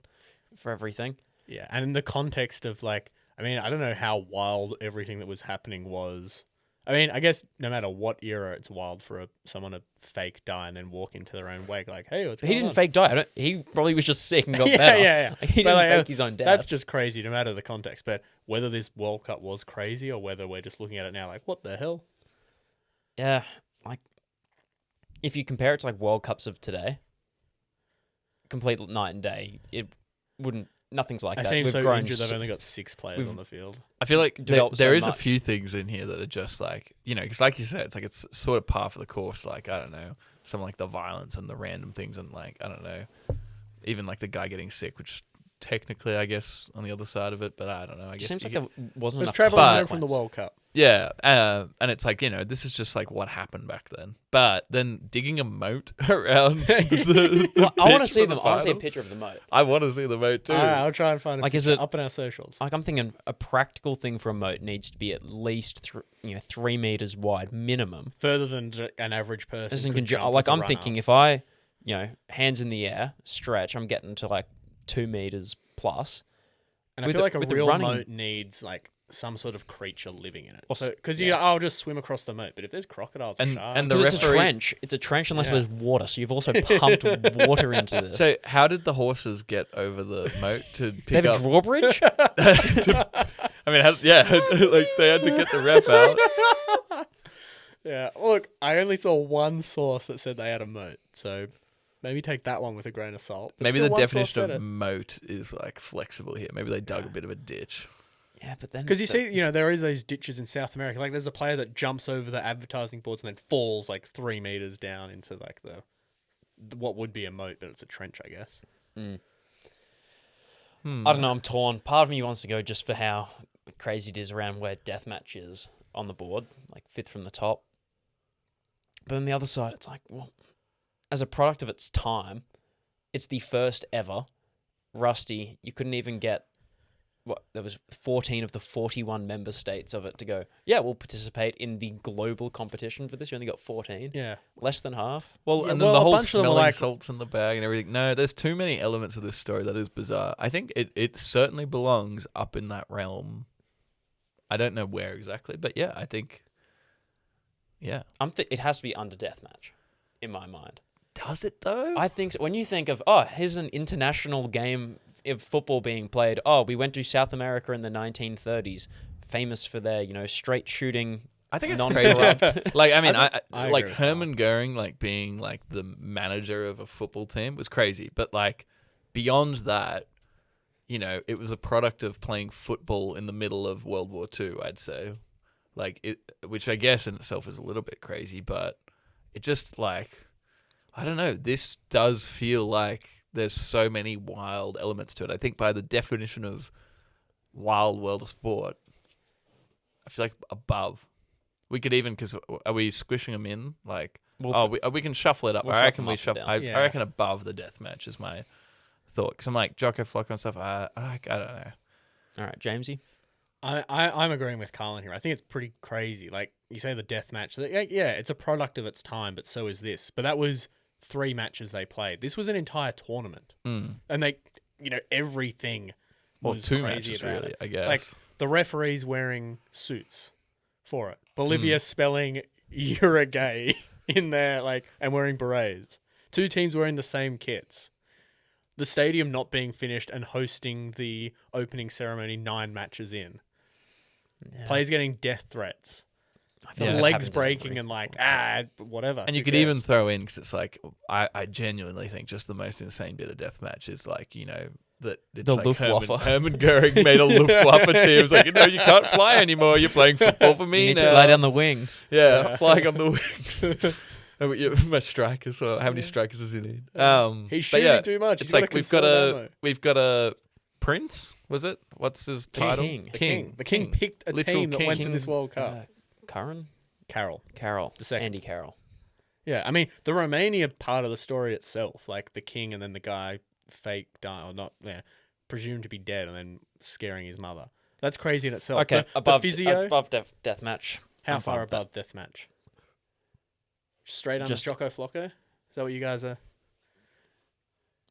for everything. Yeah, and in the context of like, I mean, I don't know how wild everything that was happening was. I mean, I guess no matter what era, it's wild for someone to fake die and then walk into their own wake like, hey, what's He going didn't on? he probably was just sick and got Yeah, better. yeah. He But, didn't like, fake his own death. That's just crazy no matter the context. But whether this World Cup was crazy or whether we're just looking at it now like, what the hell? Yeah, like if you compare it to like World Cups of today, complete night and day, it wouldn't nothing's like A that. team We've so grown injured they've so- only got 6 players we've- on the field. I feel like developed there so is a much. few things in here that are just like, because like you said, it's like it's sort of par for the course. Like, I don't know, some like the violence and the random things, and like, I don't know, even like the guy getting sick, which technically, I guess, on the other side of it, but I don't know. I It guess seems you like get- there wasn't There's enough traveling home consequence. from the World Cup. yeah, and it's like, this is just like what happened back then. But then digging a moat around the Well, I want to pitch see for them. the I want to see a final. picture of the moat. I want to see the moat too. I'll try and find a Like, is picture it- up in our socials. Like I'm thinking, a practical thing for a moat needs to be at least 3 meters wide minimum. Further than an average person. As in could jump like with a I'm runner. thinking, if I, hands in the air, stretch, I'm getting to like 2 meters plus. And I with feel the- like a with the real running- moat needs like some sort of creature living in it. Or s- Because yeah. I'll just swim across the moat. But if there's crocodiles or And- sharks, and the Because it's a referee- trench. It's a trench unless Yeah. there's water. So you've also pumped water into this. So how did the horses get over the moat to they pick have up? a drawbridge. I mean, like they had to get the ref out. yeah. Look, I only saw one source that said they had a moat. So maybe take that one with a grain of salt. But Maybe still the one source definition said of it. moat is like flexible here. Maybe they dug a bit of a ditch. Yeah, but then Because you see, there is those ditches in South America. Like, there's a player that jumps over the advertising boards and then falls like 3 meters down into like the what would be a moat, but it's a trench, I guess. I don't know. I'm torn. Part of me wants to go just for how crazy it is around where deathmatch is on the board, like 5th from the top. But on the other side, it's like, well, as a product of its time, it's the first ever. Rusty, you couldn't even get there was 14 of the 41 member states of it to go, yeah, we'll participate in the global competition for this. You only got 14. Yeah. Less than half. Well, Yeah, and then well, the a whole bunch of them were smelling like- salts in the bag and everything. No, there's too many elements of this story that is bizarre. I think it certainly belongs up in that realm. I don't know where exactly, but yeah, I think, yeah. It has to be under deathmatch, in my mind. Does it though? I think so. When you think of, here's an international game of football being played. We went to South America in the 1930s, famous for their, straight shooting. I think it's non-corrupt. crazy. Like, I mean, I I agree like with Herman Goering, like being like the manager of a football team was crazy. But like beyond that, it was a product of playing football in the middle of World War II, I'd say. Like which I guess in itself is a little bit crazy, but it just like, I don't know. This does feel like there's so many wild elements to it. I think by the definition of wild world of sport, I feel like above. We could even, because are we squishing them in? Like, we can shuffle it up. We'll I reckon shuffle 'em we up shuffle. and I, down. Yeah. I reckon above the death match is my thought. Because I'm like Jocko Flocko and stuff. I don't know. All right, Jamesy. I'm agreeing with Carlin here. I think it's pretty crazy. Like, you say the death match. Yeah, it's a product of its time, but so is this. But that was 3 matches they played. This was an entire tournament. And they, everything Well, was 2 crazy matches about really, it. I guess. Like, the referees wearing suits for it. Bolivia spelling Uruguay in there, and wearing berets. 2 teams wearing the same kits. The stadium not being finished and hosting the opening ceremony 9 matches in. Yeah. Players getting death threats. I feel like that Legs happens in breaking every- and whatever. And you Who could cares? even throw in, because it's like, I genuinely think just the most insane bit of deathmatch is like, that it's The like Luftwaffe. Herman Goering made a Luftwaffe team. It's like, you can't fly anymore. You're playing football for You me need now. to fly down the wings. Yeah, flying on the wings. My strikers. How many strikers does he need? He's but shooting yeah, too much. It's He's gotta like conserve we've got a prince. Was it? What's his title? King. The king. The king picked a Literal team that king. went to this World Cup. Curran? Carroll. Carroll. The second. Andy Carroll. Yeah, I mean, the Romania part of the story itself, like the king and then the guy fake dying, or not, presumed to be dead and then scaring his mother. That's crazy in itself. Okay, The above physio, above deathmatch. how I'm fine far with that. above deathmatch? Straight under Just- Jocko Flocko? Is that what you guys are?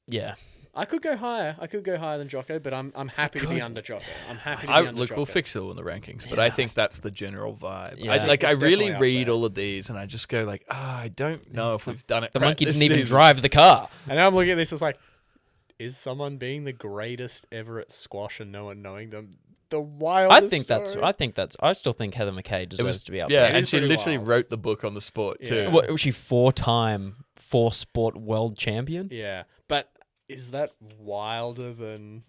Yeah. I could go higher. I could go higher than Jocko, but I'm happy to be under Jocko. I'm happy to be under Look, Jocko. we'll fix it all in the rankings, but I think that's the general vibe. Yeah. I It's really definitely up read there. all of these, and I just go like, I don't know if we've done it. The right monkey this didn't even season. drive the car. And now I'm looking at this, it's like, is someone being the greatest ever at squash and no one knowing them? The wildest I still think Heather McKay deserves to be up Yeah, there. It and is she pretty literally wild. wrote the book on the sport too. Yeah. What was she 4-time 4-sport world champion? Yeah, but is that wilder than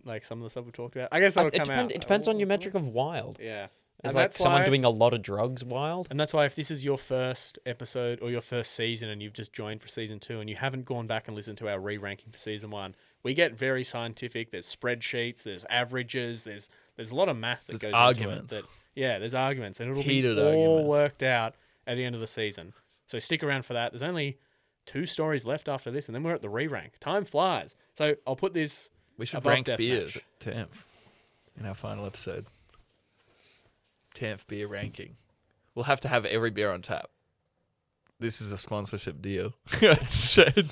like some of the stuff we talked about. I guess that'll come out. It depends on your metric of wild. Yeah. Is And like that's someone why- doing a lot of drugs wild? And that's why if this is your first episode or your first season and you've just joined for season 2 and you haven't gone back and listened to our re-ranking for season 1, we get very scientific. There's spreadsheets, there's averages, there's a lot of math that There's goes arguments. into it. There's arguments, and it'll Heated be all arguments. worked out at the end of the season. So stick around for that. There's only 2 stories left after this, and then we're at the re-rank. Time flies. So I'll put this. We should Above rank Deathmatch. beers at 10th in our final episode. 10th beer ranking. We'll have to have every beer on tap. This is a sponsorship deal. That's Shane.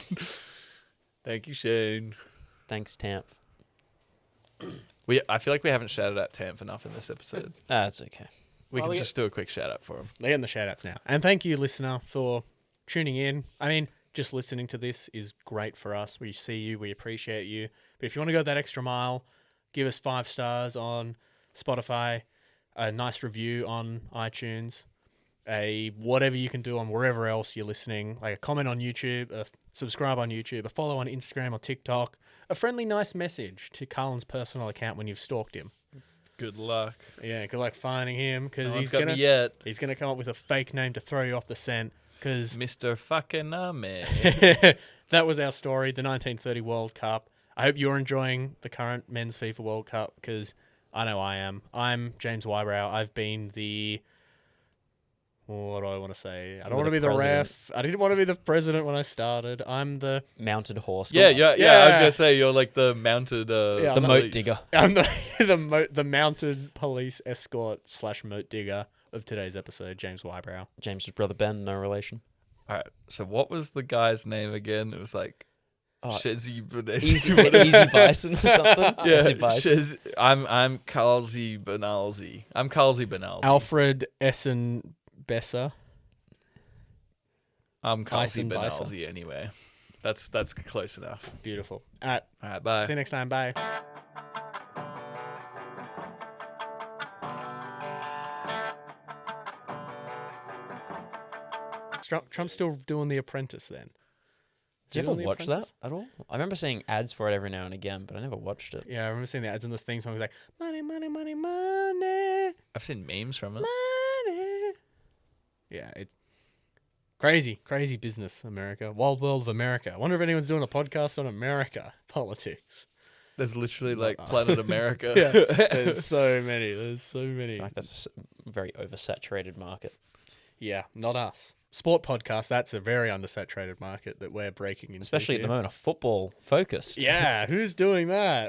Thank you, Shane. Thanks, Tamp. I feel like we haven't shouted out Tamp enough in this episode. That's okay. We Well, can we just do a quick shout out for him. They're getting the shout outs now. And thank you, listener, for tuning in. I mean, just listening to this is great for us. We see you, we appreciate you. But if you want to go that extra mile, give us 5 stars on Spotify, a nice review on iTunes, whatever you can do on wherever else you're listening, like a comment on YouTube, a subscribe on YouTube, a follow on Instagram or TikTok, a friendly, nice message to Carlin's personal account when you've stalked him. Good luck. Yeah, good luck finding him because No one's he's got gonna me yet. he's gonna come up with a fake name to throw you off the scent. Because Mr. fucking Ahmed. that was our story, the 1930 World Cup. I hope you're enjoying the current men's FIFA World Cup because I know I am. I'm James Wybrow. I've been the. What do I want to say? I don't were want to the be the president. ref. I didn't want to be the president when I started. I'm the. Mounted horse. Yeah. I was Yeah. gonna say you're like the mounted. Yeah, The I'm moat police. digger. I'm the mounted police escort / moat digger of today's episode, James Wybrow. James's brother Ben, no relation. All right. So what was the guy's name again? It was like Oh, Shezzy Easy Bison or something. Yeah, Easy Bison. I'm Carlsy Benalzi. I'm Carlsy Benalzi. Alfred Essen Besser. I'm Carlsy Bison. Benalzi anyway. That's close enough. Beautiful. All right. All right, bye. See you next time. Bye. Trump's still doing The Apprentice then. Did you Is he ever doing The watch that Apprentice? at all? I remember seeing ads for it every now and again, but I never watched it. Yeah, I remember seeing the ads and the theme song was like, money, money, money, money, I've seen memes from it. money. Yeah, it's crazy business, America. Wild world of America. I wonder if anyone's doing a podcast on America politics. There's literally like Planet America. Yeah, there's so many. There's so I many. feel like that's a very oversaturated market. Yeah, not us. Sport podcast, that's a very undersaturated market that we're breaking into. Especially at here. the moment, a football focused. Yeah, who's doing that?